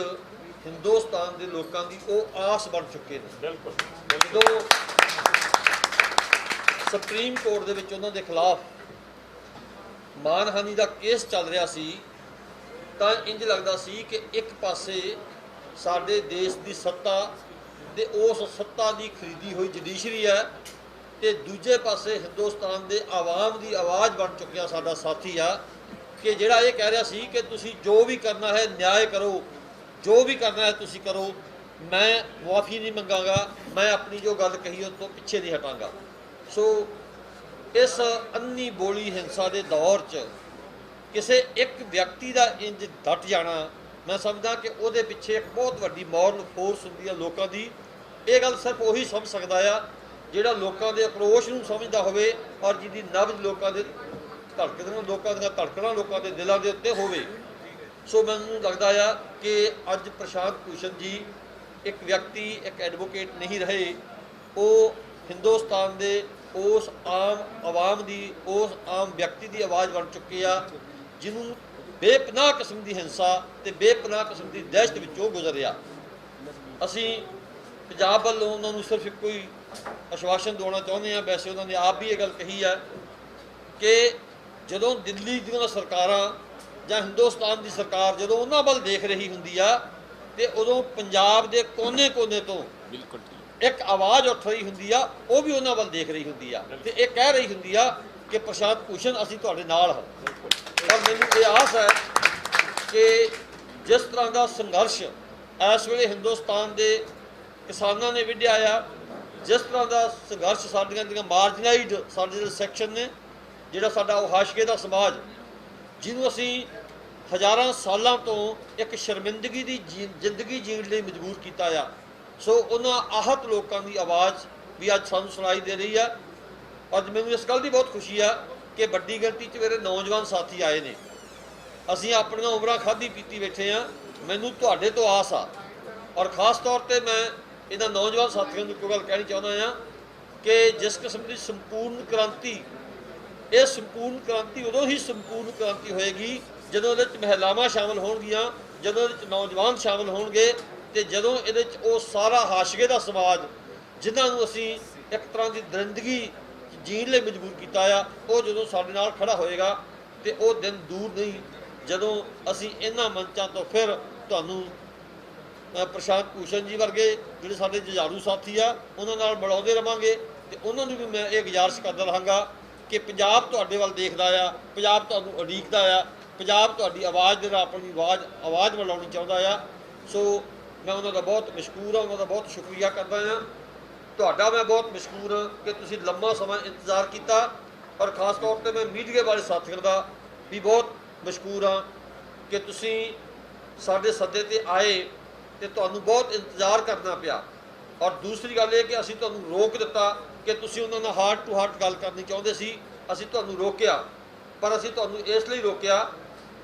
ਹਿੰਦੁਸਤਾਨ ਦੇ ਲੋਕਾਂ ਦੀ ਉਹ ਆਸ ਬਣ ਚੁੱਕੇ ਨੇ। ਬਿਲਕੁਲ। ਜਦੋਂ ਸੁਪਰੀਮ ਕੋਰਟ ਦੇ ਵਿੱਚ ਉਹਨਾਂ ਦੇ ਖਿਲਾਫ ਮਾਨਹਾਨੀ ਦਾ ਕੇਸ ਚੱਲ ਰਿਹਾ ਸੀ ਤਾਂ ਇੰਜ ਲੱਗਦਾ ਸੀ ਕਿ ਇੱਕ ਪਾਸੇ ਸਾਡੇ ਦੇਸ਼ ਦੀ ਸੱਤਾ ਤੇ ਉਸ ਸੱਤਾ ਦੀ ਖਰੀਦੀ ਹੋਈ ਜੁਡੀਸ਼ਰੀ ਹੈ ਤੇ ਦੂਜੇ ਪਾਸੇ ਹਿੰਦੁਸਤਾਨ ਦੇ ਆਵਾਮ ਦੀ ਆਵਾਜ਼ ਬਣ ਚੁੱਕਿਆ ਸਾਡਾ ਸਾਥੀ ਆ ਕਿ ਜਿਹੜਾ ਇਹ ਕਹਿ ਰਿਹਾ ਸੀ ਕਿ ਤੁਸੀਂ ਜੋ ਵੀ ਕਰਨਾ ਹੈ ਨਿਆਂ ਕਰੋ, ਜੋ ਵੀ ਕਰਨਾ ਹੈ ਤੁਸੀਂ ਕਰੋ, ਮੈਂ ਮੁਆਫੀ ਨਹੀਂ ਮੰਗਾਂਗਾ, ਮੈਂ ਆਪਣੀ ਜੋ ਗੱਲ ਕਹੀ ਉਸ ਤੋਂ ਪਿੱਛੇ ਨਹੀਂ ਹਟਾਂਗਾ। ਸੋ ਇਸ ਅੰਨੀ ਬੋਲੀ ਹਿੰਸਾ ਦੇ ਦੌਰ 'ਚ ਕਿਸੇ ਇੱਕ ਵਿਅਕਤੀ ਦਾ ਇੰਜ ਡਟ ਜਾਣਾ, ਮੈਂ ਸਮਝਦਾ ਕਿ ਉਹਦੇ ਪਿੱਛੇ ਇੱਕ ਬਹੁਤ ਵੱਡੀ ਮੋਰਲ ਫੋਰਸ ਹੁੰਦੀ ਹੈ ਲੋਕਾਂ ਦੀ। ਇਹ ਗੱਲ ਸਿਰਫ ਉਹੀ ਸਮਝ ਸਕਦਾ ਆ ਜਿਹੜਾ ਲੋਕਾਂ ਦੇ ਆਕਰੋਸ਼ ਨੂੰ ਸਮਝਦਾ ਹੋਵੇ ਔਰ ਜਿਹਦੀ ਨਬਜ਼ ਲੋਕਾਂ ਦੇ ਧੜਕਣਾਂ ਲੋਕਾਂ ਦੇ ਦਿਲਾਂ ਦੇ ਉੱਤੇ ਹੋਵੇ। ਸੋ ਮੈਨੂੰ ਲੱਗਦਾ ਆ ਕਿ ਅੱਜ ਪ੍ਰਸ਼ਾਂਤ ਭੂਸ਼ਣ ਜੀ ਇੱਕ ਵਿਅਕਤੀ, ਇੱਕ ਐਡਵੋਕੇਟ ਨਹੀਂ ਰਹੇ, ਉਹ ਹਿੰਦੁਸਤਾਨ ਦੇ ਉਸ ਆਮ ਆਵਾਮ ਦੀ, ਉਸ ਆਮ ਵਿਅਕਤੀ ਦੀ ਆਵਾਜ਼ ਬਣ ਚੁੱਕੇ ਆ ਜਿਹਨੂੰ ਬੇਪਨਾਹ ਕਿਸਮ ਦੀ ਹਿੰਸਾ ਤੇ ਬੇਪਨਾਹ ਕਿਸਮ ਦੀ ਦਹਿਸ਼ਤ ਵਿੱਚੋਂ ਗੁਜ਼ਰਿਆ। ਅਸੀਂ ਪੰਜਾਬ ਵੱਲੋਂ ਉਹਨਾਂ ਨੂੰ ਸਿਰਫ ਇੱਕੋ ਹੀ ਆਸ਼ਵਾਸਨ ਦਿਵਾਉਣਾ ਚਾਹੁੰਦੇ ਹਾਂ। ਵੈਸੇ ਉਹਨਾਂ ਨੇ ਆਪ ਵੀ ਇਹ ਗੱਲ ਕਹੀ ਹੈ ਕਿ ਜਦੋਂ ਦਿੱਲੀ ਦੀਆਂ ਸਰਕਾਰਾਂ ਜਾਂ ਹਿੰਦੁਸਤਾਨ ਦੀ ਸਰਕਾਰ ਜਦੋਂ ਉਹਨਾਂ ਵੱਲ ਦੇਖ ਰਹੀ ਹੁੰਦੀ ਆ ਤੇ ਉਦੋਂ ਪੰਜਾਬ ਦੇ ਕੋਨੇ-ਕੋਨੇ ਤੋਂ ਬਿਲਕੁਲ ਇੱਕ ਆਵਾਜ਼ ਉੱਠ ਰਹੀ ਹੁੰਦੀ ਆ, ਉਹ ਵੀ ਉਹਨਾਂ ਵੱਲ ਦੇਖ ਰਹੀ ਹੁੰਦੀ ਆ ਤੇ ਇਹ ਕਹਿ ਰਹੀ ਹੁੰਦੀ ਆ ਕਿ ਪ੍ਰਸ਼ਾਂਤ ਭੂਸ਼ਣ ਅਸੀਂ ਤੁਹਾਡੇ ਨਾਲ ਹਾਂ। ਪਰ ਮੈਨੂੰ ਇਹ ਆਸ ਹੈ ਕਿ ਜਿਸ ਤਰ੍ਹਾਂ ਦਾ ਸੰਘਰਸ਼ ਇਸ ਵੇਲੇ ਹਿੰਦੁਸਤਾਨ ਦੇ ਕਿਸਾਨਾਂ ਨੇ ਵਿੱਢਿਆ ਆ, ਜਿਸ ਤਰ੍ਹਾਂ ਦਾ ਸੰਘਰਸ਼ ਸਾਡੀਆਂ ਜਿਹੜੀਆਂ ਮਾਰਜਨਾਈਜ਼ਡ ਸਾਡੇ ਜਿਹੜੇ ਸੈਕਸ਼ਨ ਨੇ, ਜਿਹੜਾ ਸਾਡਾ ਉਹ ਹਾਸ਼ੀਏ ਦਾ ਸਮਾਜ ਜਿਹਨੂੰ ਅਸੀਂ ਹਜ਼ਾਰਾਂ ਸਾਲਾਂ ਤੋਂ ਇੱਕ ਸ਼ਰਮਿੰਦਗੀ ਦੀ ਜ਼ਿੰਦਗੀ ਜੀਣ ਲਈ ਮਜਬੂਰ ਕੀਤਾ ਆ, ਸੋ ਉਹਨਾਂ ਆਹਤ ਲੋਕਾਂ ਦੀ ਆਵਾਜ਼ ਵੀ ਅੱਜ ਸਾਨੂੰ ਸੁਣਾਈ ਦੇ ਰਹੀ ਆ। ਅੱਜ ਮੈਨੂੰ ਇਸ ਗੱਲ ਦੀ ਬਹੁਤ ਖੁਸ਼ੀ ਆ ਕਿ ਵੱਡੀ ਗਿਣਤੀ 'ਚ ਮੇਰੇ ਨੌਜਵਾਨ ਸਾਥੀ ਆਏ ਨੇ। ਅਸੀਂ ਆਪਣੀਆਂ ਉਮਰਾਂ ਖਾਧੀ ਪੀਤੀ ਬੈਠੇ ਆ। ਮੈਨੂੰ ਤੁਹਾਡੇ ਤੋਂ ਆਸ ਆ ਔਰ ਖ਼ਾਸ ਤੌਰ 'ਤੇ ਮੈਂ ਇਹਨਾਂ ਨੌਜਵਾਨ ਸਾਥੀਆਂ ਨੂੰ ਇੱਕ ਗੱਲ ਕਹਿਣੀ ਚਾਹੁੰਦਾ ਹਾਂ ਕਿ ਜਿਸ ਕਿਸਮ ਦੀ ਸੰਪੂਰਨ ਕ੍ਰਾਂਤੀ, ਇਹ ਸੰਪੂਰਨ ਕ੍ਰਾਂਤੀ ਉਦੋਂ ਹੀ ਸੰਪੂਰਨ ਕ੍ਰਾਂਤੀ ਹੋਏਗੀ ਜਦੋਂ ਇਹਦੇ 'ਚ ਮਹਿਲਾਵਾਂ ਸ਼ਾਮਲ ਹੋਣਗੀਆਂ, ਜਦੋਂ ਇਹਦੇ 'ਚ ਨੌਜਵਾਨ ਸ਼ਾਮਲ ਹੋਣਗੇ ਤੇ ਜਦੋਂ ਇਹਦੇ 'ਚ ਉਹ ਸਾਰਾ ਹਾਸ਼ੀਏ ਦਾ ਸਮਾਜ ਜਿਨ੍ਹਾਂ ਨੂੰ ਅਸੀਂ ਇੱਕ ਤਰ੍ਹਾਂ ਦੀ ਦਰਿੰਦਗੀ ਜੀਣ ਲਈ ਮਜਬੂਰ ਕੀਤਾ ਆ, ਉਹ ਜਦੋਂ ਸਾਡੇ ਨਾਲ ਖੜਾ ਹੋਏਗਾ ਤੇ ਉਹ ਦਿਨ ਦੂਰ ਨਹੀਂ ਜਦੋਂ ਅਸੀਂ ਇਹਨਾਂ ਮੰਚਾਂ ਤੋਂ ਫਿਰ ਤੁਹਾਨੂੰ ਪ੍ਰਸ਼ਾਂਤ ਭੂਸ਼ਣ ਜੀ ਵਰਗੇ ਜਿਹੜੇ ਸਾਡੇ ਜੁਝਾਰੂ ਸਾਥੀ ਆ ਉਹਨਾਂ ਨਾਲ ਮਿਲਾਉਂਦੇ ਰਹਾਂਗੇ ਤੇ ਉਹਨਾਂ ਨੂੰ ਵੀ ਮੈਂ ਇਹ ਗੁਜ਼ਾਰਿਸ਼ ਕਰਦਾ ਰਹਾਂਗਾ ਕਿ ਪੰਜਾਬ ਤੁਹਾਡੇ ਵੱਲ ਦੇਖਦਾ ਆ, ਪੰਜਾਬ ਤੁਹਾਨੂੰ ਉਡੀਕਦਾ ਆ, ਪੰਜਾਬ ਤੁਹਾਡੀ ਆਵਾਜ਼ ਦੇ ਨਾਲ ਆਪਣੀ ਆਵਾਜ਼ ਮਿਲਾਉਣੀ ਚਾਹੁੰਦਾ ਆ। ਸੋ ਮੈਂ ਉਹਨਾਂ ਦਾ ਬਹੁਤ ਮਸ਼ਕੂਰ ਹਾਂ, ਉਹਨਾਂ ਦਾ ਬਹੁਤ ਸ਼ੁਕਰੀਆ ਕਰਦਾ ਹਾਂ। ਤੁਹਾਡਾ ਮੈਂ ਬਹੁਤ ਮਸ਼ਕੂਰ ਹਾਂ ਕਿ ਤੁਸੀਂ ਲੰਮਾ ਸਮਾਂ ਇੰਤਜ਼ਾਰ ਕੀਤਾ ਔਰ ਖ਼ਾਸ ਤੌਰ 'ਤੇ ਮੈਂ ਮੀਡੀਆ ਵਾਲੇ ਸਾਥੀਆਂ ਦਾ ਵੀ ਬਹੁਤ ਮਸ਼ਕੂਰ ਹਾਂ ਕਿ ਤੁਸੀਂ ਸਾਡੇ ਸੱਦੇ 'ਤੇ ਆਏ ਤੇ ਤੁਹਾਨੂੰ ਬਹੁਤ ਇੰਤਜ਼ਾਰ ਕਰਨਾ ਪਿਆ। ਔਰ ਦੂਸਰੀ ਗੱਲ ਇਹ ਕਿ ਅਸੀਂ ਤੁਹਾਨੂੰ ਰੋਕ ਦਿੱਤਾ ਕਿ ਤੁਸੀਂ ਉਹਨਾਂ ਨਾਲ ਹਾਰਟ ਟੂ ਹਾਰਟ ਗੱਲ ਕਰਨੀ ਚਾਹੁੰਦੇ ਸੀ, ਅਸੀਂ ਤੁਹਾਨੂੰ ਰੋਕਿਆ। ਪਰ ਅਸੀਂ ਤੁਹਾਨੂੰ ਇਸ ਲਈ ਰੋਕਿਆ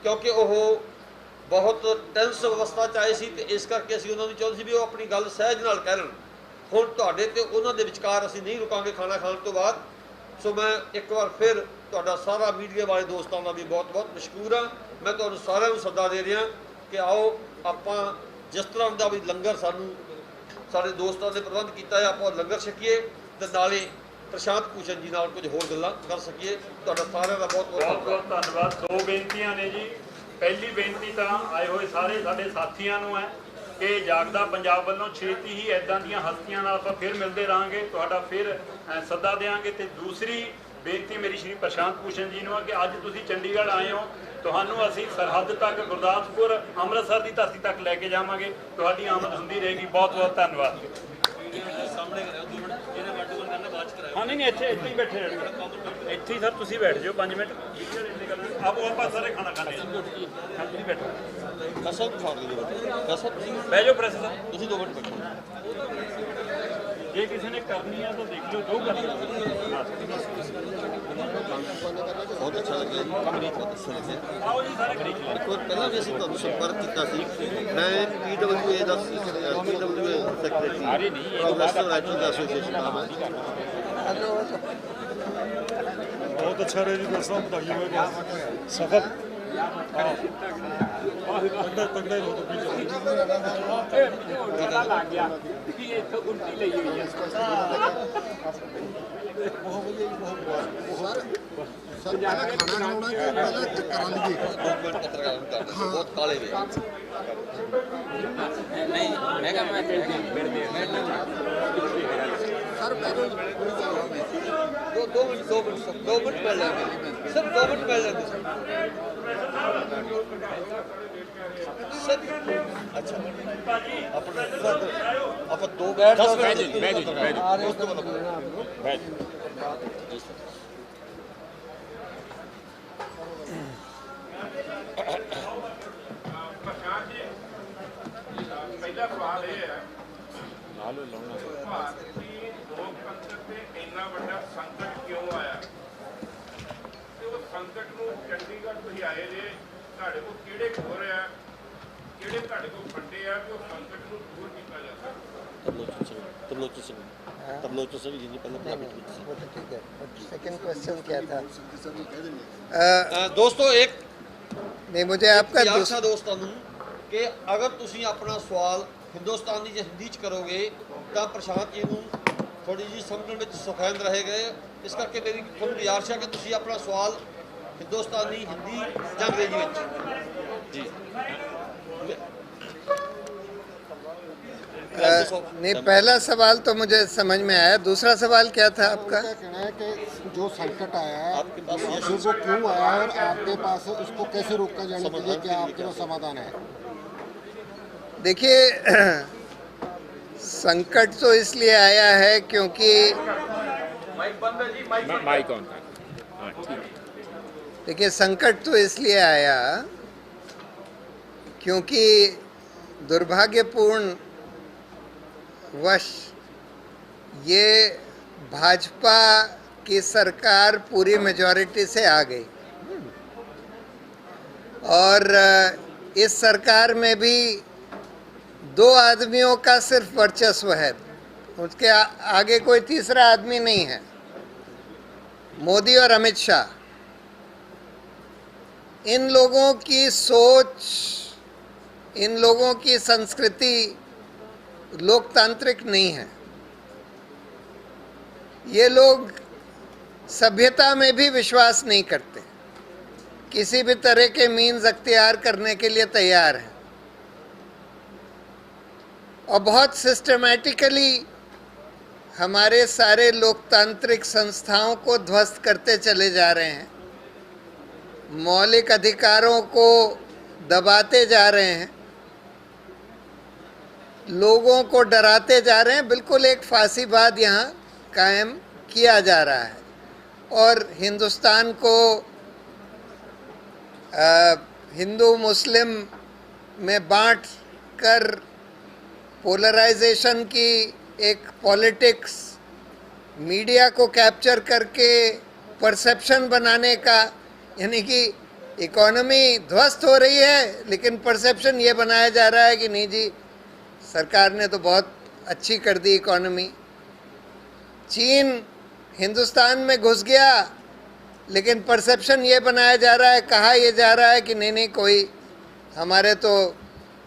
ਕਿਉਂਕਿ ਉਹ ਬਹੁਤ ਟੈਂਸ ਅਵਸਥਾ 'ਚ ਆਏ ਸੀ ਤੇ ਇਸ ਕਰਕੇ ਅਸੀਂ ਉਹਨਾਂ ਨੂੰ ਚਾਹੁੰਦੇ ਸੀ ਵੀ ਉਹ ਆਪਣੀ ਗੱਲ ਸਹਿਜ ਨਾਲ ਕਹਿਣ। ਹੁਣ ਤੁਹਾਡੇ ਤੇ ਉਹਨਾਂ ਦੇ ਵਿਚਕਾਰ ਅਸੀਂ ਨਹੀਂ ਰੁਕਾਂਗੇ ਖਾਣਾ ਖਾਣ ਤੋਂ ਬਾਅਦ। ਸੋ ਮੈਂ ਇੱਕ ਵਾਰ ਫਿਰ ਤੁਹਾਡਾ ਸਾਰਾ ਮੀਡੀਆ ਵਾਲੇ ਦੋਸਤਾਂ ਦਾ ਵੀ ਬਹੁਤ ਬਹੁਤ ਮਸ਼ਕੂਰ ਹਾਂ। ਮੈਂ ਤੁਹਾਨੂੰ ਸਾਰਿਆਂ ਨੂੰ ਸੱਦਾ ਦੇ ਰਿਹਾ ਕਿ ਆਓ ਆਪਾਂ ਜਿਸ ਤਰ੍ਹਾਂ ਦਾ ਵੀ ਲੰਗਰ ਸਾਨੂੰ ਸਾਡੇ ਦੋਸਤਾਂ ਨੇ ਪ੍ਰਬੰਧ ਕੀਤਾ ਹੈ ਆਪਾਂ ਲੰਗਰ ਛਕੀਏ ਤੇ ਨਾਲੇ ਪ੍ਰਸ਼ਾਂਤ ਭੂਸ਼ਣ ਜੀ ਨਾਲ ਕੁਝ ਹੋਰ ਗੱਲਾਂ ਕਰ ਸਕੀਏ। ਤੁਹਾਡਾ ਸਾਰਿਆਂ ਦਾ ਬਹੁਤ ਬਹੁਤ ਧੰਨਵਾਦ। ਦੋ ਬੇਨਤੀਆਂ ਨੇ ਜੀ। ਪਹਿਲੀ ਬੇਨਤੀ ਤਾਂ ਆਏ ਹੋਏ ਸਾਰੇ ਸਾਡੇ ਸਾਥੀਆਂ ਨੂੰ ਹੈ ਕਿ ਜਾਗਦਾ ਪੰਜਾਬ ਵੱਲੋਂ ਛੇਤੀ ਹੀ ਇੱਦਾਂ ਦੀਆਂ ਹਸਤੀਆਂ ਨਾਲ ਆਪਾਂ ਫਿਰ ਮਿਲਦੇ ਰਹਾਂਗੇ, ਤੁਹਾਡਾ ਫਿਰ ਸੱਦਾ ਦੇਵਾਂਗੇ। ਤੇ ਦੂਸਰੀ ਬੇਨਤੀ ਮੇਰੀ ਸ਼੍ਰੀ ਪ੍ਰਸ਼ਾਂਤ ਭੂਸ਼ਣ ਜੀ ਨੂੰ ਆ ਕਿ ਅੱਜ ਤੁਸੀਂ ਚੰਡੀਗੜ੍ਹ ਆਏ ਹੋ, ਤੁਹਾਨੂੰ ਅਸੀਂ ਸਰਹੱਦ ਤੱਕ ਗੁਰਦਾਸਪੁਰ ਅੰਮ੍ਰਿਤਸਰ ਦੀ ਧਰਤੀ ਤੱਕ ਲੈ ਕੇ ਜਾਵਾਂਗੇ। ਤੁਹਾਡੀ ਆਮਦ ਹੁੰਦੀ ਰਹੇਗੀ। ਬਹੁਤ ਬਹੁਤ ਧੰਨਵਾਦ। ਹਾਂ ਨਹੀਂ ਇੱਥੇ ਹੀ ਬੈਠੇ ਰਹਿਣਾ। ਇੱਥੇ ਹੀ ਸਰ ਤੁਸੀਂ ਬੈਠ ਜਾਓ 5 ਮਿੰਟ। ਆਪੋ ਆਪਾਂ ਸਾਰੇ ਖਾਣਾ ਖਾਣੇ ਹਾਂ, ਤੁਸੀਂ ਬੈਠੋ। ਕਸਮ ਖਾਣ ਦੀ ਕਸਮ ਬਹਿ ਜਾਓ ਪ੍ਰੈਸ ਸਾਹਿਬ। ਤੁਸੀਂ 2 ਮਿੰਟ ਬੈਠੋ। ਜੇ ਕਿਸੇ ਨੇ ਕਰਨੀ ਆ ਤਾਂ ਦੇਖ ਲਿਓ ਜੋ ਕਰਨੀ ਬਹੁਤ ਅੱਛਾ ਲੱਗਿਆ ਜੀ, ਕਮਰੀ ਬਹੁਤ ਅੱਛਾ ਲੱਗਿਆ। ਆਓ ਜੀ ਸਾਰੇ ਖਰੀਦ ਲਓ। ਇੱਕ ਵਾਰ ਪਹਿਲਾਂ ਵੀ ਅਸੀਂ ਤੁਹਾਨੂੰ ਸੰਪਰਕ ਕੀਤਾ ਸੀ। ਮੈਂ PWA ਦਾ ਸੈਕਟਰੀ अरे नहीं, ये तो ਪ੍ਰੋਫੈਸਰ ਰਾਈਟਰ ਐਸੋਸੀਏਸ਼ਨ ਦਾ ਮੈਂ। बहुत अच्छा रहे जी दोस्तों, बताइए हुए सफर तगड़े लोग पता लग गया कि इत्थों उल्टी लई हुई है। ਬਹੁਤ ਕਾਲੇ ਵੇ नहीं मैं क्या मैं दो मिनट पहले सर 2 मिनट पहले सर अच्छा आप 2 बैठ जाओ। बैठ ਪਹਿਲਾ ਸਵਾਲ ਇਹ ਹੈ ਭਾਰਤੀ ਲੋਕਤੰਤਰ ਤੇ ਇੰਨਾ ਵੱਡਾ ਸੰਕਟ ਕਿਉਂ ਆਇਆ ਤੇ ਉਹ ਸੰਕਟ ਨੂੰ ਚੰਡੀਗੜ੍ਹ ਤੁਸੀਂ ਆਏ ਜੇ, ਤੁਹਾਡੇ ਕੋਲ ਕਿਹੜੇ ਖੋਰ ਆ, ਕਿਹੜੇ ਤੁਹਾਡੇ ਕੋਲ ਫੰਡੇ ਆ ਕਿ ਉਹ ਸੰਕਟ ਨੂੰ ਦੂਰ ਕੀਤਾ ਜਾ ਸਕਦਾ। तबलोच से भी जी पहले प्राइवेट में वो तो ठीक है। सेकंड क्वेश्चन क्या था? दोस्तों एक नहीं, मुझे आपका आशा दोस्तों कि अगर ਤੁਸੀਂ ਆਪਣਾ ਸਵਾਲ ਹਿੰਦੁਸਤਾਨੀ ਜਾਂ ਹਿੰਦੀ ਚ ਕਰੋਗੇ ਤਾਂ ਪ੍ਰਸ਼ਾਂਤ ਜੀ ਨੂੰ ਥੋੜੀ ਜੀ ਸਮਝਣ ਵਿੱਚ ਸੌਖਾਂਦ ਰਹੇਗਾ। ਇਸ ਕਰਕੇ ਮੇਰੀ ਤੁਹਾਨੂੰ ਗੁਜ਼ਾਰਿਸ਼ ਹੈ ਕਿ ਤੁਸੀਂ ਆਪਣਾ ਸਵਾਲ ਹਿੰਦੁਸਤਾਨੀ, ਹਿੰਦੀ ਜਾਂ ਅੰਗਰੇਜ਼ੀ ਵਿੱਚ ਜੀ। नहीं, पहला सवाल तो मुझे समझ में आया। दूसरा सवाल क्या था आपका? कहना है कि जो संकट आया है आपके पास ये आखिर वो क्यों आया है और आपके पास उसको कैसे रोका जाने के लिए क्या आपके पास समाधान है? देखिए, संकट तो इसलिए आया है क्योंकि माइक ऑन कर। हाँ ठीक। देखिए, संकट तो इसलिए आया क्योंकि दुर्भाग्यपूर्ण वश ये भाजपा की सरकार पूरी मेजॉरिटी से आ गई और इस सरकार में भी 2 आदमियों का सिर्फ वर्चस्व है, उसके आगे कोई तीसरा आदमी नहीं है, मोदी और अमित शाह। इन लोगों की सोच, इन लोगों की संस्कृति लोकतांत्रिक नहीं है। ये लोग सभ्यता में भी विश्वास नहीं करते, किसी भी तरह के मीन्स अख्तियार करने के लिए तैयार हैं और बहुत सिस्टमैटिकली हमारे सारे लोकतांत्रिक संस्थाओं को ध्वस्त करते चले जा रहे हैं, मौलिक अधिकारों को दबाते जा रहे हैं, लोगों को डराते जा रहे हैं। बिल्कुल एक फांसीवाद यहाँ कायम किया जा रहा है और हिंदुस्तान को हिंदू मुस्लिम में बांट कर पोलराइजेशन की एक पॉलिटिक्स, मीडिया को कैप्चर करके परसेप्शन बनाने का, यानी कि इकोनॉमी ध्वस्त हो रही है लेकिन परसेप्शन ये बनाया जा रहा है कि नहीं जी, सरकार ने तो बहुत अच्छी कर दी इकोनॉमी। चीन हिंदुस्तान में घुस गया लेकिन परसेप्शन ये बनाया जा रहा है, कहा ये जा रहा है कि नहीं कोई, हमारे तो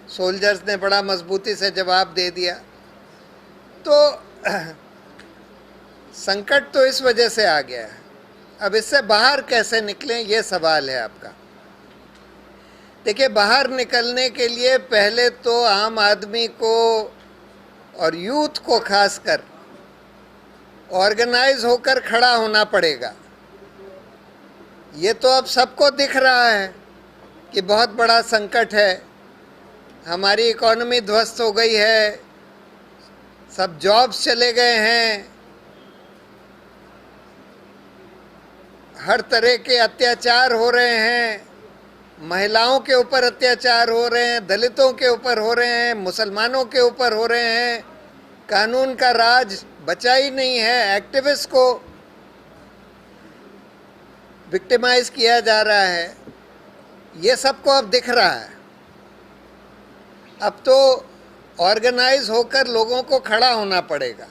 सोल्जर्स ने बड़ा मजबूती से जवाब दे दिया। तो संकट तो इस वजह से आ गया है। अब इससे बाहर कैसे निकलें, ये सवाल है आपका। देखिए, बाहर निकलने के लिए पहले तो आम आदमी को और यूथ को खासकर ऑर्गेनाइज होकर खड़ा होना पड़ेगा। ये तो अब सबको दिख रहा है कि बहुत बड़ा संकट है, हमारी इकोनॉमी ध्वस्त हो गई है, सब जॉब्स चले गए हैं, हर तरह के अत्याचार हो रहे हैं, महिलाओं के ऊपर अत्याचार हो रहे हैं, दलितों के ऊपर हो रहे हैं, मुसलमानों के ऊपर हो रहे हैं, कानून का राज बचा ही नहीं है, एक्टिविस्ट को विक्टिमाइज किया जा रहा है। ये सबको अब दिख रहा है। अब तो ऑर्गेनाइज होकर लोगों को खड़ा होना पड़ेगा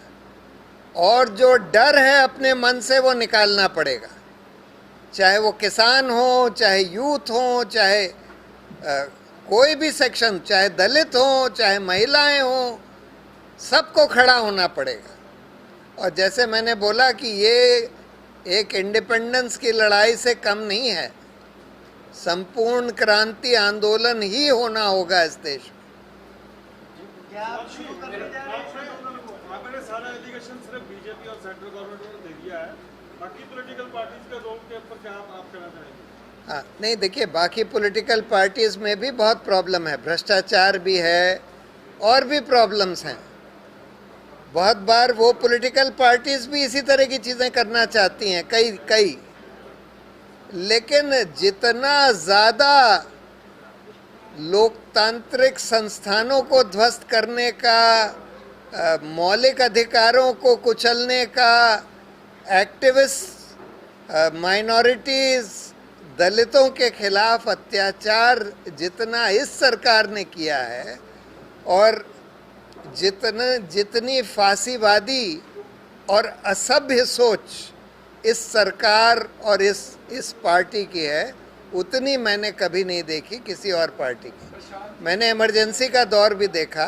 और जो डर है अपने मन से वो निकालना पड़ेगा, चाहे वो किसान हो, चाहे यूथ हो, चाहे कोई भी सेक्शन, चाहे दलित हो, चाहे महिलाएं हो, सबको खड़ा होना पड़ेगा। और जैसे मैंने बोला कि ये एक इंडिपेंडेंस की लड़ाई से कम नहीं है, संपूर्ण क्रांति आंदोलन ही होना होगा इस देश में। आपने सारा एलिगेशन सिर्फ बीजेपी और सेंट्रल गवर्नमेंट ने दे दिया है, बाकी पॉलिटिकल पार्टीज के रोल के ऊपर क्या आप कहना चाहेंगे? हाँ, नहीं देखिए, बाकी पॉलिटिकल पार्टीज में भी बहुत प्रॉब्लम है, भ्रष्टाचार भी है और भी प्रॉब्लम्स हैं। बहुत बार वो पॉलिटिकल पार्टीज भी इसी तरह की चीज़ें करना चाहती हैं, कई लेकिन जितना ज़्यादा लोकतांत्रिक संस्थानों को ध्वस्त करने का, मौलिक अधिकारों को कुचलने का, एक्टिविस्ट, माइनॉरिटीज़, दलितों के खिलाफ अत्याचार जितना इस सरकार ने किया है और जितनी फांसीवादी और असभ्य सोच इस सरकार और इस पार्टी की है, उतनी मैंने कभी नहीं देखी किसी और पार्टी की। मैंने इमरजेंसी का दौर भी देखा,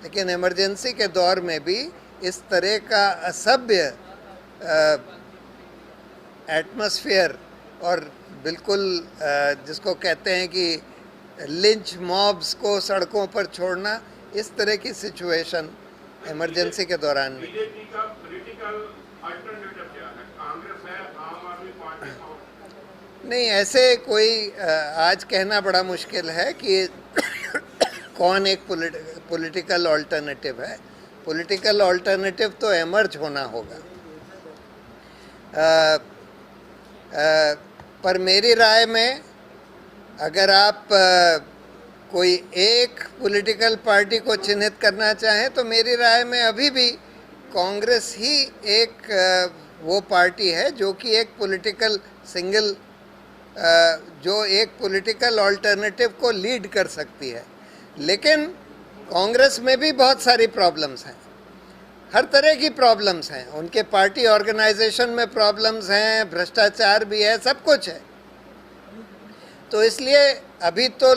लेकिन इमरजेंसी के दौर में भी इस तरह का असभ्य एटमॉस्फेयर और बिल्कुल जिसको कहते हैं कि लिंच मॉब्स को सड़कों पर छोड़ना, इस तरह की सिचुएशन इमरजेंसी के दौरान में। बीजेपी का पॉलिटिकल अल्टरनेटिव क्या है? कांग्रेस है, आम आदमी पार्टी है? नहीं, ऐसे कोई आज कहना बड़ा मुश्किल है कि कौन एक पॉलिटिकल अल्टरनेटिव है। पॉलिटिकल अल्टरनेटिव तो एमर्ज होना होगा। पर मेरी राय में अगर आप कोई एक पॉलिटिकल पार्टी को चिन्हित करना चाहें तो मेरी राय में अभी भी कांग्रेस ही एक वो पार्टी है जो कि एक पॉलिटिकल सिंगल जो एक पॉलिटिकल अल्टरनेटिव को लीड कर सकती है। लेकिन कांग्रेस में भी बहुत सारी प्रॉब्लम्स हैं, हर तरह की प्रॉब्लम्स हैं, उनके पार्टी ऑर्गेनाइजेशन में प्रॉब्लम्स हैं, भ्रष्टाचार भी है, सब कुछ है। तो इसलिए अभी तो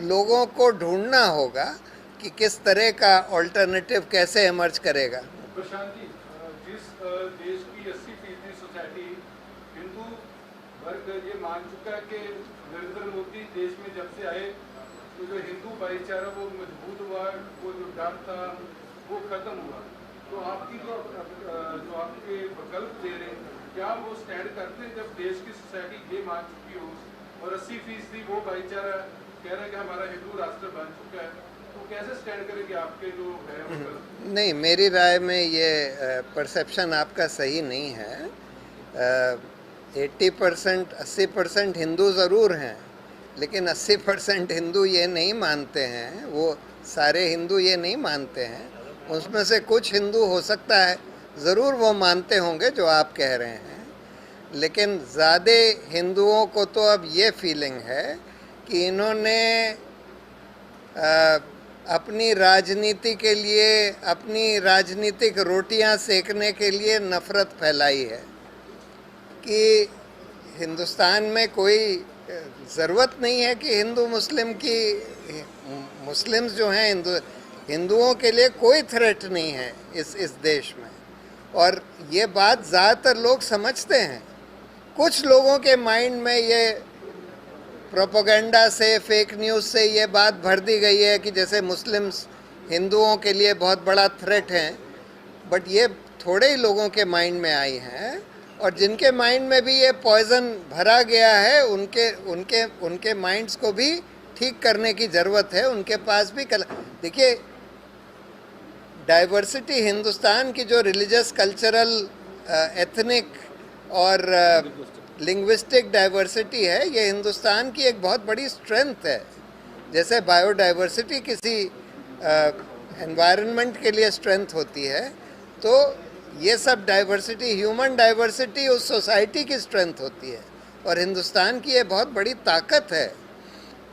लोगों को ढूंढना होगा कि किस तरह का अल्टरनेटिव कैसे इमर्ज करेगा। प्रशांत जी, जिस देश की 80% सोसाइटी हिंदू वर्ग ये मान चुका है कि नरेंद्र मोदी देश में जब से आए तो जो हिंदू भाईचारा वो मजबूत हुआ, वो जो डर था वो खत्म हुआ, तो आपकी जो आपके विकल्प दे रहे हैं, क्या वो स्टैंड करते हैं जब देश की सोसाइटी ये मान चुकी हो और 80% वो भाईचारा कह रहा है कि हमारा हिंदू राष्ट्र बन चुका है, तो कैसे स्टैंड करेंगे आपके जो है? नहीं, मेरी राय में ये परसेप्शन आपका सही नहीं है। 80% 80% हिंदू ज़रूर हैं, लेकिन 80% हिंदू ये नहीं मानते हैं, वो सारे हिंदू ये नहीं मानते हैं। उसमें से कुछ हिंदू हो सकता है ज़रूर वो मानते होंगे जो आप कह रहे हैं, लेकिन ज़्यादा हिंदुओं को तो अब ये फीलिंग है कि इन्होंने अपनी राजनीति के लिए, अपनी राजनीतिक रोटियां सेकने के लिए नफ़रत फैलाई है कि हिंदुस्तान में कोई ज़रूरत नहीं है कि हिंदू मुस्लिम की, मुस्लिम्स जो हैं हिंदुओं के लिए कोई थ्रेट नहीं है इस देश में। और ये बात ज़्यादातर लोग समझते हैं। कुछ लोगों के माइंड में ये प्रोपेगेंडा से, फेक न्यूज़ से ये बात भर दी गई है कि जैसे मुस्लिम्स हिंदुओं के लिए बहुत बड़ा थ्रेट हैं, बट ये थोड़े ही लोगों के माइंड में आई हैं और जिनके माइंड में भी ये पॉइजन भरा गया है उनके उनके उनके माइंड्स को भी ठीक करने की ज़रूरत है। उनके पास भी देखिए, डाइवर्सिटी हिंदुस्तान की जो रिलीजियस, कल्चरल, एथनिक और लिंग्विस्टिक डाइवर्सिटी है, ये हिंदुस्तान की एक बहुत बड़ी स्ट्रेंथ है। जैसे बायोडाइवर्सिटी किसी एनवायरनमेंट के लिए स्ट्रेंथ होती है, तो ये सब डाइवर्सिटी, ह्यूमन डाइवर्सिटी उस सोसाइटी की स्ट्रेंथ होती है और हिंदुस्तान की ये बहुत बड़ी ताकत है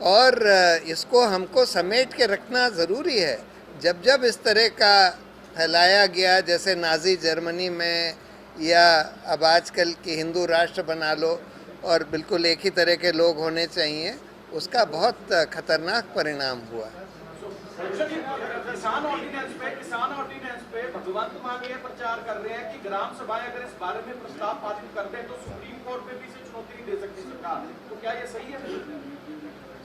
और इसको हमको समेट के रखना ज़रूरी है। जब जब इस तरह का फैलाया गया, जैसे नाज़ी जर्मनी में, या अब आजकल की हिंदू राष्ट्र बना लो और बिल्कुल एक ही तरह के लोग होने चाहिए, उसका बहुत खतरनाक परिणाम हुआ। किसान ऑर्डिनेंस पे भगवंत मान ये प्रचार कर रहे हैं कि ग्राम सभाएं अगर इस बारे में प्रस्ताव पारित करते हैं तो सुप्रीम कोर्ट में भी इसे चुनौती नहीं दे सकती सरकार, तो क्या ये सही है?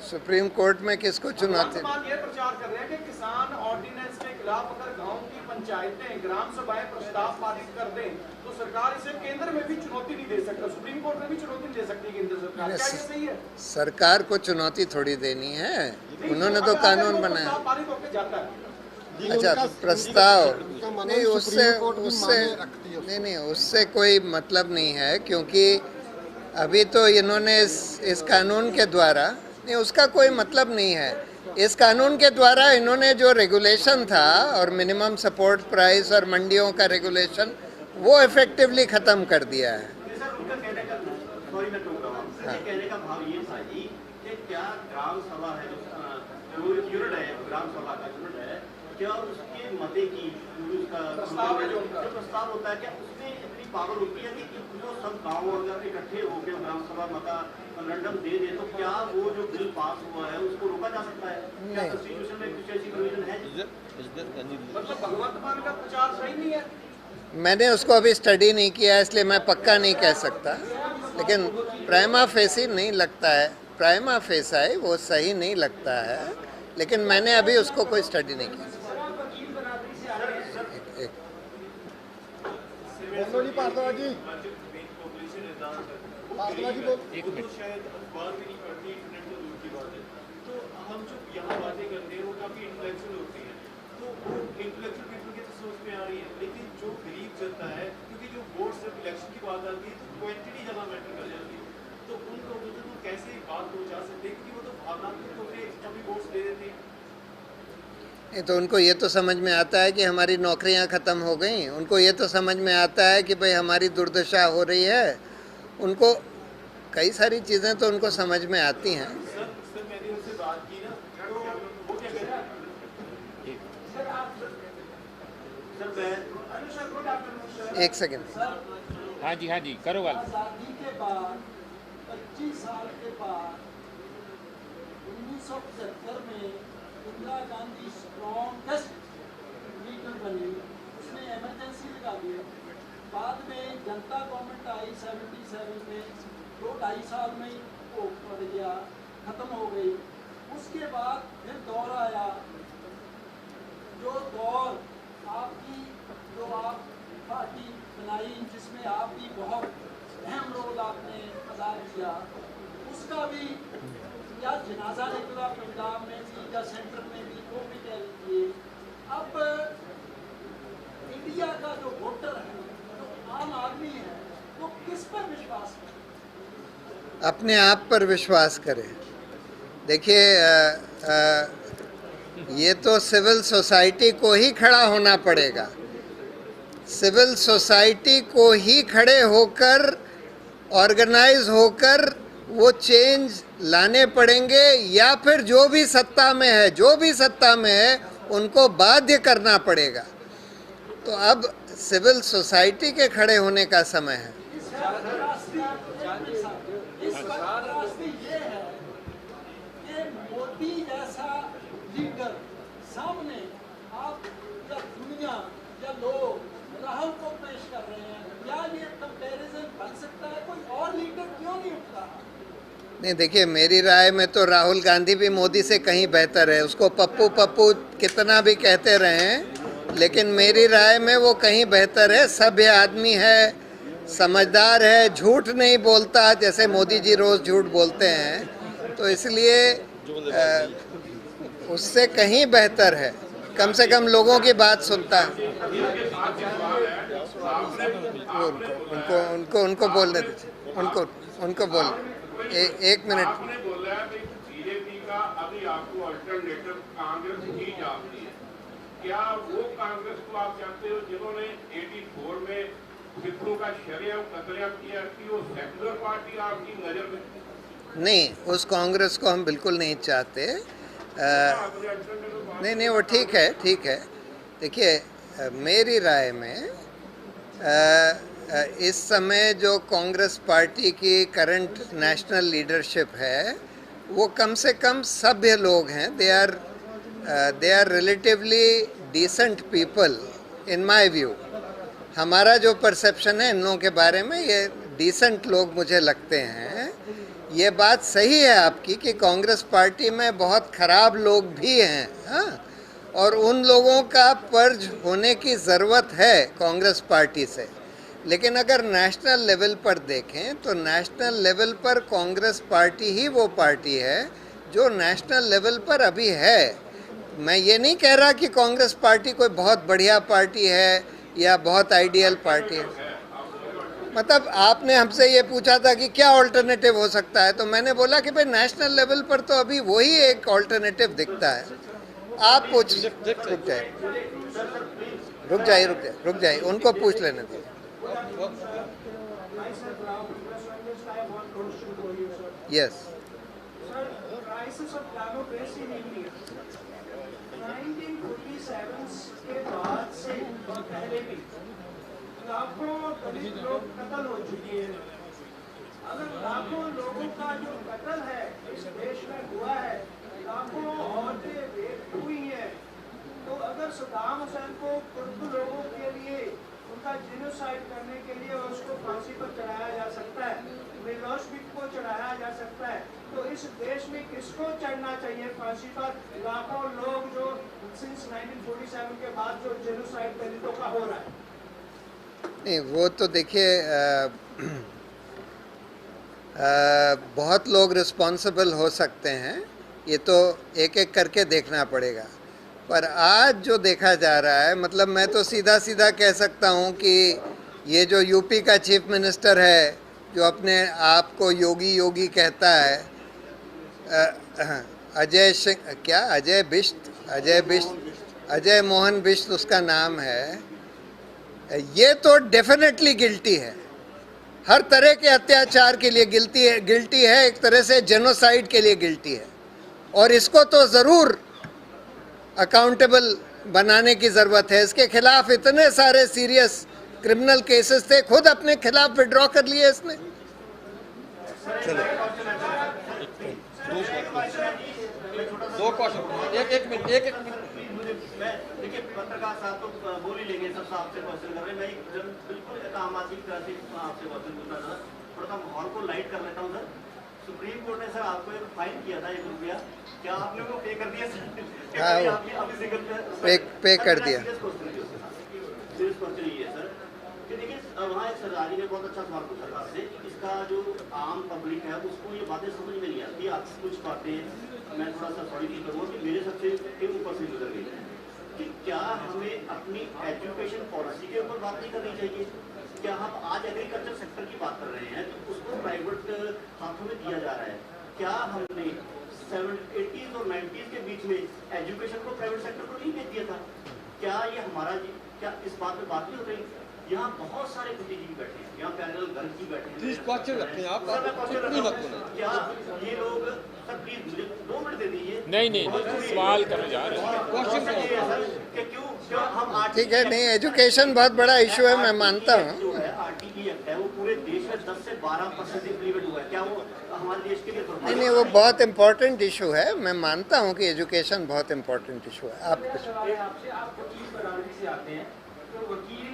सुप्रीम कोर्ट में किसको चुनौती? ये प्रचार कर रहे हैं कि किसान ऑर्डिनेंस के खिलाफ अगर गांव की पंचायतें ग्राम सभाएं प्रस्ताव पारित कर दें तो सरकार इसे केंद्र में भी चुनौती नहीं दे सकता, सुप्रीम कोर्ट में भी चुनौती नहीं दे सकती केंद्र सरकार। क्या ये सही है? सरकार को चुनौती थोड़ी देनी है, उन्होंने तो कानून बनाया। पारित होकर जाता है। अच्छा, प्रस्ताव नहीं, उससे कोई मतलब नहीं है, क्योंकि अभी तो इन्होंने इस कानून के द्वारा, नहीं, उसका कोई मतलब नहीं है। इस कानून के द्वारा इन्होंने जो रेगुलेशन था और मिनिमम सपोर्ट प्राइस और मंडियों का रेगुलेशन, वो इफेक्टिवली ख़त्म कर दिया है। कहने का भाव ये था जी कि क्या ग्राम सभा है, जो यूनिट है, ग्राम सभा का यूनिट है, क्या उसके मते की उसका प्रस्ताव होता है, क्या उसमें इतनी पावर होती है कि जो सब गाँव अगर इकट्ठे होकर ग्राम सभा मता मेमोरेंडम दे दे तो क्या वो जो बिल पास हुआ है उसको रोका जा सकता है? क्या कॉन्स्टिट्यूशन में कुछ ऐसी प्रोविजन है? मतलब भगवंत मान का प्रचार सही नहीं है? मैंने उसको अभी स्टडी नहीं किया, इसलिए मैं पक्का नहीं कह सकता, लेकिन प्राइमा फेसी नहीं लगता है, प्राइमा फेसाई वो सही नहीं लगता है, लेकिन मैंने अभी उसको कोई स्टडी नहीं किया। एक मिनट। शायद अखबार भी नहीं पढ़ती, इंटरनेट तो दूर की बात है, तो हम जो यहाँ बातें करते हैं वो काफ़ी इंटेलेक्चुअल होती हैं, तो वो इंटेलेक्चुअल पीपल की तो समझ में आ रही है, लेकिन जो गरीब जनता है, क्योंकि जो वोट सिर्फ इलेक्शन की बात आती है तो क्वांटिटी ज़्यादा मैटर कर जाती है, तो उन लोगों तक वो कैसे बात पहुँचा सकते हैं, क्योंकि वो तो भावनात्मक तौर पर कभी वोट्स दे देते हैं। नहीं, तो उनको ये तो समझ में आता है कि हमारी नौकरियां ख़त्म हो गई, उनको ये तो समझ में आता है कि भाई हमारी दुर्दशा हो रही है, उनको कई सारी चीज़ें तो उनको समझ में आती हैं। सर मैंने उनसे बात की ना, तो वो क्या कहते हैं, सर एक सेकंड। हाँ जी, करो बात। आज़ादी के बाद 25 साल के बाद 1975 में इंदिरा गांधी स्ट्रॉन्गेस्ट लीडर बनी, उसने इमरजेंसी लगा दी। बाद में जनता गवर्नमेंट आई 77 में, 2-2.5 साल में ही वो पड़ गया, ख़त्म हो गई। उसके बाद फिर दौर आया, जो दौर आपकी, जो आप पार्टी बनाई जिसमें आप भी बहुत अहम रोल आपने अदा किया, उसका भी या जनाजा निकला पंजाब में भी या सेंट्रल में भी, वो भी कह लीजिए। अब इंडिया का जो वोटर है, जो आम आदमी है, वो किस पर विश्वास करे? अपने आप पर विश्वास करें। देखिए, ये तो सिविल सोसाइटी को ही खड़ा होना पड़ेगा, सिविल सोसाइटी को ही खड़े होकर, ऑर्गेनाइज होकर वो चेंज लाने पड़ेंगे, या फिर जो भी सत्ता में है उनको बाध्य करना पड़ेगा। तो अब सिविल सोसाइटी के खड़े होने का समय है। मोदी जैसा लीडर सामने आप या दुनिया या लोग राहुल को पेश कर रहे हैं, क्या ये कंपैरिजन बन सकता है? कोई और लीडर क्यों नहीं उठ रहा? नहीं, देखिए, मेरी राय में तो राहुल गांधी भी मोदी से कहीं बेहतर है। उसको पप्पू पप्पू कितना भी कहते रहें, लेकिन मेरी राय में वो कहीं बेहतर है। सभ्य आदमी है, समझदार है, झूठ नहीं बोलता जैसे मोदी जी रोज झूठ बोलते हैं, तो इसलिए उससे कहीं बेहतर है, कम से कम लोगों की बात सुनता है। उनको बोलने दीजिए, उनको बोल एक मिनट। आपने बोला कि बीजेपी का अभी आपको अल्टरनेटिव कांग्रेस ही जाती है, क्या वो कांग्रेस को आप जानते हो जिन्होंने 84 में सिखों का शरेआम कत्लेआम किया, कि वो सेक्युलर पार्टी आपकी नजर में? नहीं, उस कांग्रेस को हम बिल्कुल नहीं चाहते। नहीं, वो ठीक है। देखिए, मेरी राय में इस समय जो कांग्रेस पार्टी की करंट नेशनल लीडरशिप है, वो कम से कम सभ्य लोग हैं। They are relatively decent people in my view. हमारा जो परसेप्शन है इन लोगों के बारे में, ये डिसेंट लोग मुझे लगते हैं। ये बात सही है आपकी कि कांग्रेस पार्टी में बहुत खराब लोग भी हैं, हाँ, और उन लोगों का पर्ज होने की ज़रूरत है कांग्रेस पार्टी से। लेकिन अगर नेशनल लेवल पर देखें तो नेशनल लेवल पर कांग्रेस पार्टी ही वो पार्टी है जो नेशनल लेवल पर अभी है। मैं ये नहीं कह रहा कि कांग्रेस पार्टी कोई बहुत बढ़िया पार्टी है या बहुत आइडियल पार्टी है। मतलब आपने हमसे ये पूछा था कि क्या ऑल्टरनेटिव हो सकता है, तो मैंने बोला कि भाई नेशनल लेवल पर तो अभी वही एक ऑल्टरनेटिव दिखता है। आप पूछ, रुक जाइए, उनको पूछ लेने दो। यस, 1947 के बाद से पहले भी लाखों दलित लोग कत्ल हो चुके हैं। अगर लाखों लोगों का जो कत्ल है इस देश में हुआ है, लाखों औरतें रेप हुई हैं, तो अगर सद्दाम हुसैन को कुर्द लोगों के लिए उनका जिनोसाइड करने के लिए उसको फांसी पर चढ़ाया जा सकता है, मिलोसेविक को चढ़ाया जा सकता है, तो इस देश में किसको चढ़ना चाहिए फांसी पर? लाखों लोग जो सिंस 1947 के बाद जो जिनोसाइड दलितों का हो रहा है। नहीं, वो तो देखिए बहुत लोग रिस्पॉन्सिबल हो सकते हैं, ये तो एक एक करके देखना पड़ेगा। पर आज जो देखा जा रहा है, मतलब मैं तो सीधा सीधा कह सकता हूँ कि ये जो यूपी का चीफ मिनिस्टर है जो अपने आप को योगी योगी कहता है, अजय मोहन बिष्ट उसका नाम है, ये तो डेफिनेटली गिल्टी है, हर तरह के अत्याचार के लिए गिल्टी है, एक तरह से जेनोसाइड के लिए गिल्टी है, और इसको तो ज़रूर अकाउंटेबल बनाने की ज़रूरत है। इसके खिलाफ इतने सारे सीरियस क्रिमिनल केसेस थे, खुद अपने खिलाफ विड्रॉ कर लिए इसने। चलो, दो क्वेश्चन, एक मिनट। देखिए, पत्रकार साहब तो बोल ही लेंगे, सब आपसे क्वेश्चन कर रहे हैं। मैं बिल्कुल एक आम आदमी की तरह से आपसे क्वेश्चन पूछना था, थोड़ा सा माहौल को लाइट कर लेता हूँ। सर, सुप्रीम कोर्ट ने सर आपको एक फाइन किया था ₹1, क्या आपने वो पे कर दिया सर? पे कर दिया। सीरियस क्वेश्चन ये है सर कि देखिए, वहाँ एक सरदारी ने बहुत अच्छा सवाल पूछा था आपसे, इसका जो आम पब्लिक है उसको ये बातें समझ में नहीं आती। आप कुछ बातें मैं थोड़ा सा सॉरी फील करूँगा कि मेरे सबसे ऊपर से गुजर गई है कि क्या हमें अपनी एजुकेशन पॉलिसी के ऊपर बात नहीं करनी चाहिए? क्या हम आज एग्रीकल्चर सेक्टर की बात कर रहे हैं तो उसको प्राइवेट हाथों में दिया जा रहा है? क्या हमने 80s और 90s के बीच में एजुकेशन को प्राइवेट सेक्टर को नहीं भेज दिया था? क्या ये हमारा क्या इस बात पे बात नहीं हो रही? यहाँ बहुत सारे बुद्धिजीवी बैठे हैं, यहाँ पैनल गर्ग जी बैठे हैं। प्लीज क्वेश्चन रखें आप, क्या ये लोग सर प्लीज मुझे 2 मिनट दे दीजिए। नहीं, सवाल करो यार, क्वेश्चन क्यों हम ठीक है, नहीं, एजुकेशन बहुत बड़ा इशू है, मैं मानता हूँ। जो है आरटीई एक्ट है वो पूरे देश में 10 से 12% इम्प्लीमेंट हुआ है, क्या वो हमारे देश के लिए? नहीं, वो बहुत इम्पोर्टेंट इशू है, मैं मानता हूँ कि एजुकेशन बहुत इम्पोर्टेंट इशू है। आप आप वकील बरादरी से आते हैं, तो वकील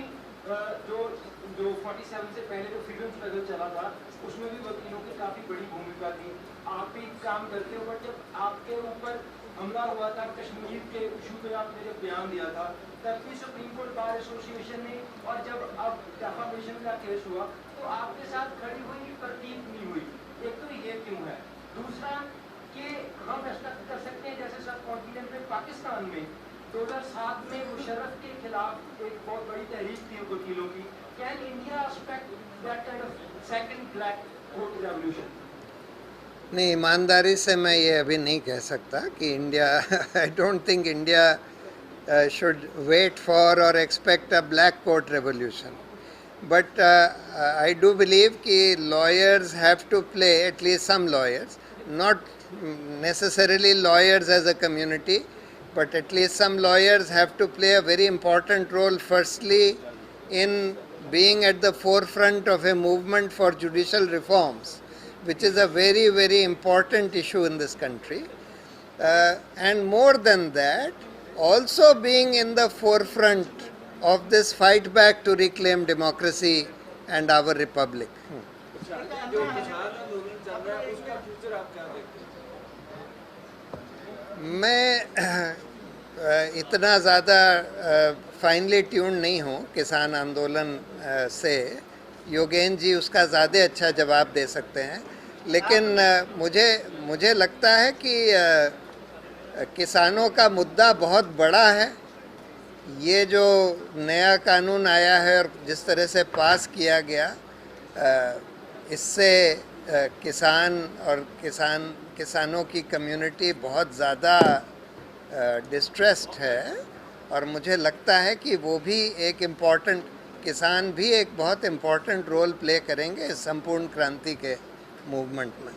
जो 47 से पहले जो फ्रीडम स्ट्रगल चला था उसमें भी वकीलों की काफ़ी बड़ी भूमिका थी। आप भी काम करते हो, बट जब आपके ऊपर हमला हुआ था कश्मीर के इशू पे आपने जब बयान दिया था, तब भी सुप्रीम कोर्ट बार एसोसिएशन ने, और जब अब डेफामेशन का केस हुआ तो आपके साथ खड़ी हुई प्रतीत नहीं हुई। एक तो ये क्यों है? दूसरा कि हम ऐसा कर सकते हैं जैसे सब कॉन्टिनेंट में पाकिस्तान में 2007 में मुशर्रफ के खिलाफ एक बहुत बड़ी तहरीक थी वकीलों की। Can India expect that kind of second black coat revolution? नहीं, ईमानदारी से मैं ये अभी नहीं कह सकता कि India I don't think India should wait for or expect a black coat revolution. But I do believe that lawyers have to play, at least some lawyers, not necessarily lawyers as a community, but at least some lawyers have to play a very important role, firstly in being at the forefront of a movement for judicial reforms, which is a very, very important issue in this country. And more than that, also being in the forefront of this fight back to reclaim democracy and our republic. मैं इतना ज़्यादा finally tune नहीं हूँ किसान आंदोलन से, योगेन जी उसका ज़्यादा अच्छा जवाब दे सकते हैं, लेकिन मुझे लगता है कि किसानों का मुद्दा बहुत बड़ा है। ये जो नया कानून आया है और जिस तरह से पास किया गया, इससे किसान और किसानों की कम्युनिटी बहुत ज़्यादा डिस्ट्रेस्ड है, और मुझे लगता है कि वो भी एक इम्पॉर्टेंट, किसान भी एक बहुत इम्पॉर्टेंट रोल प्ले करेंगे इस संपूर्ण क्रांति के मूवमेंट में।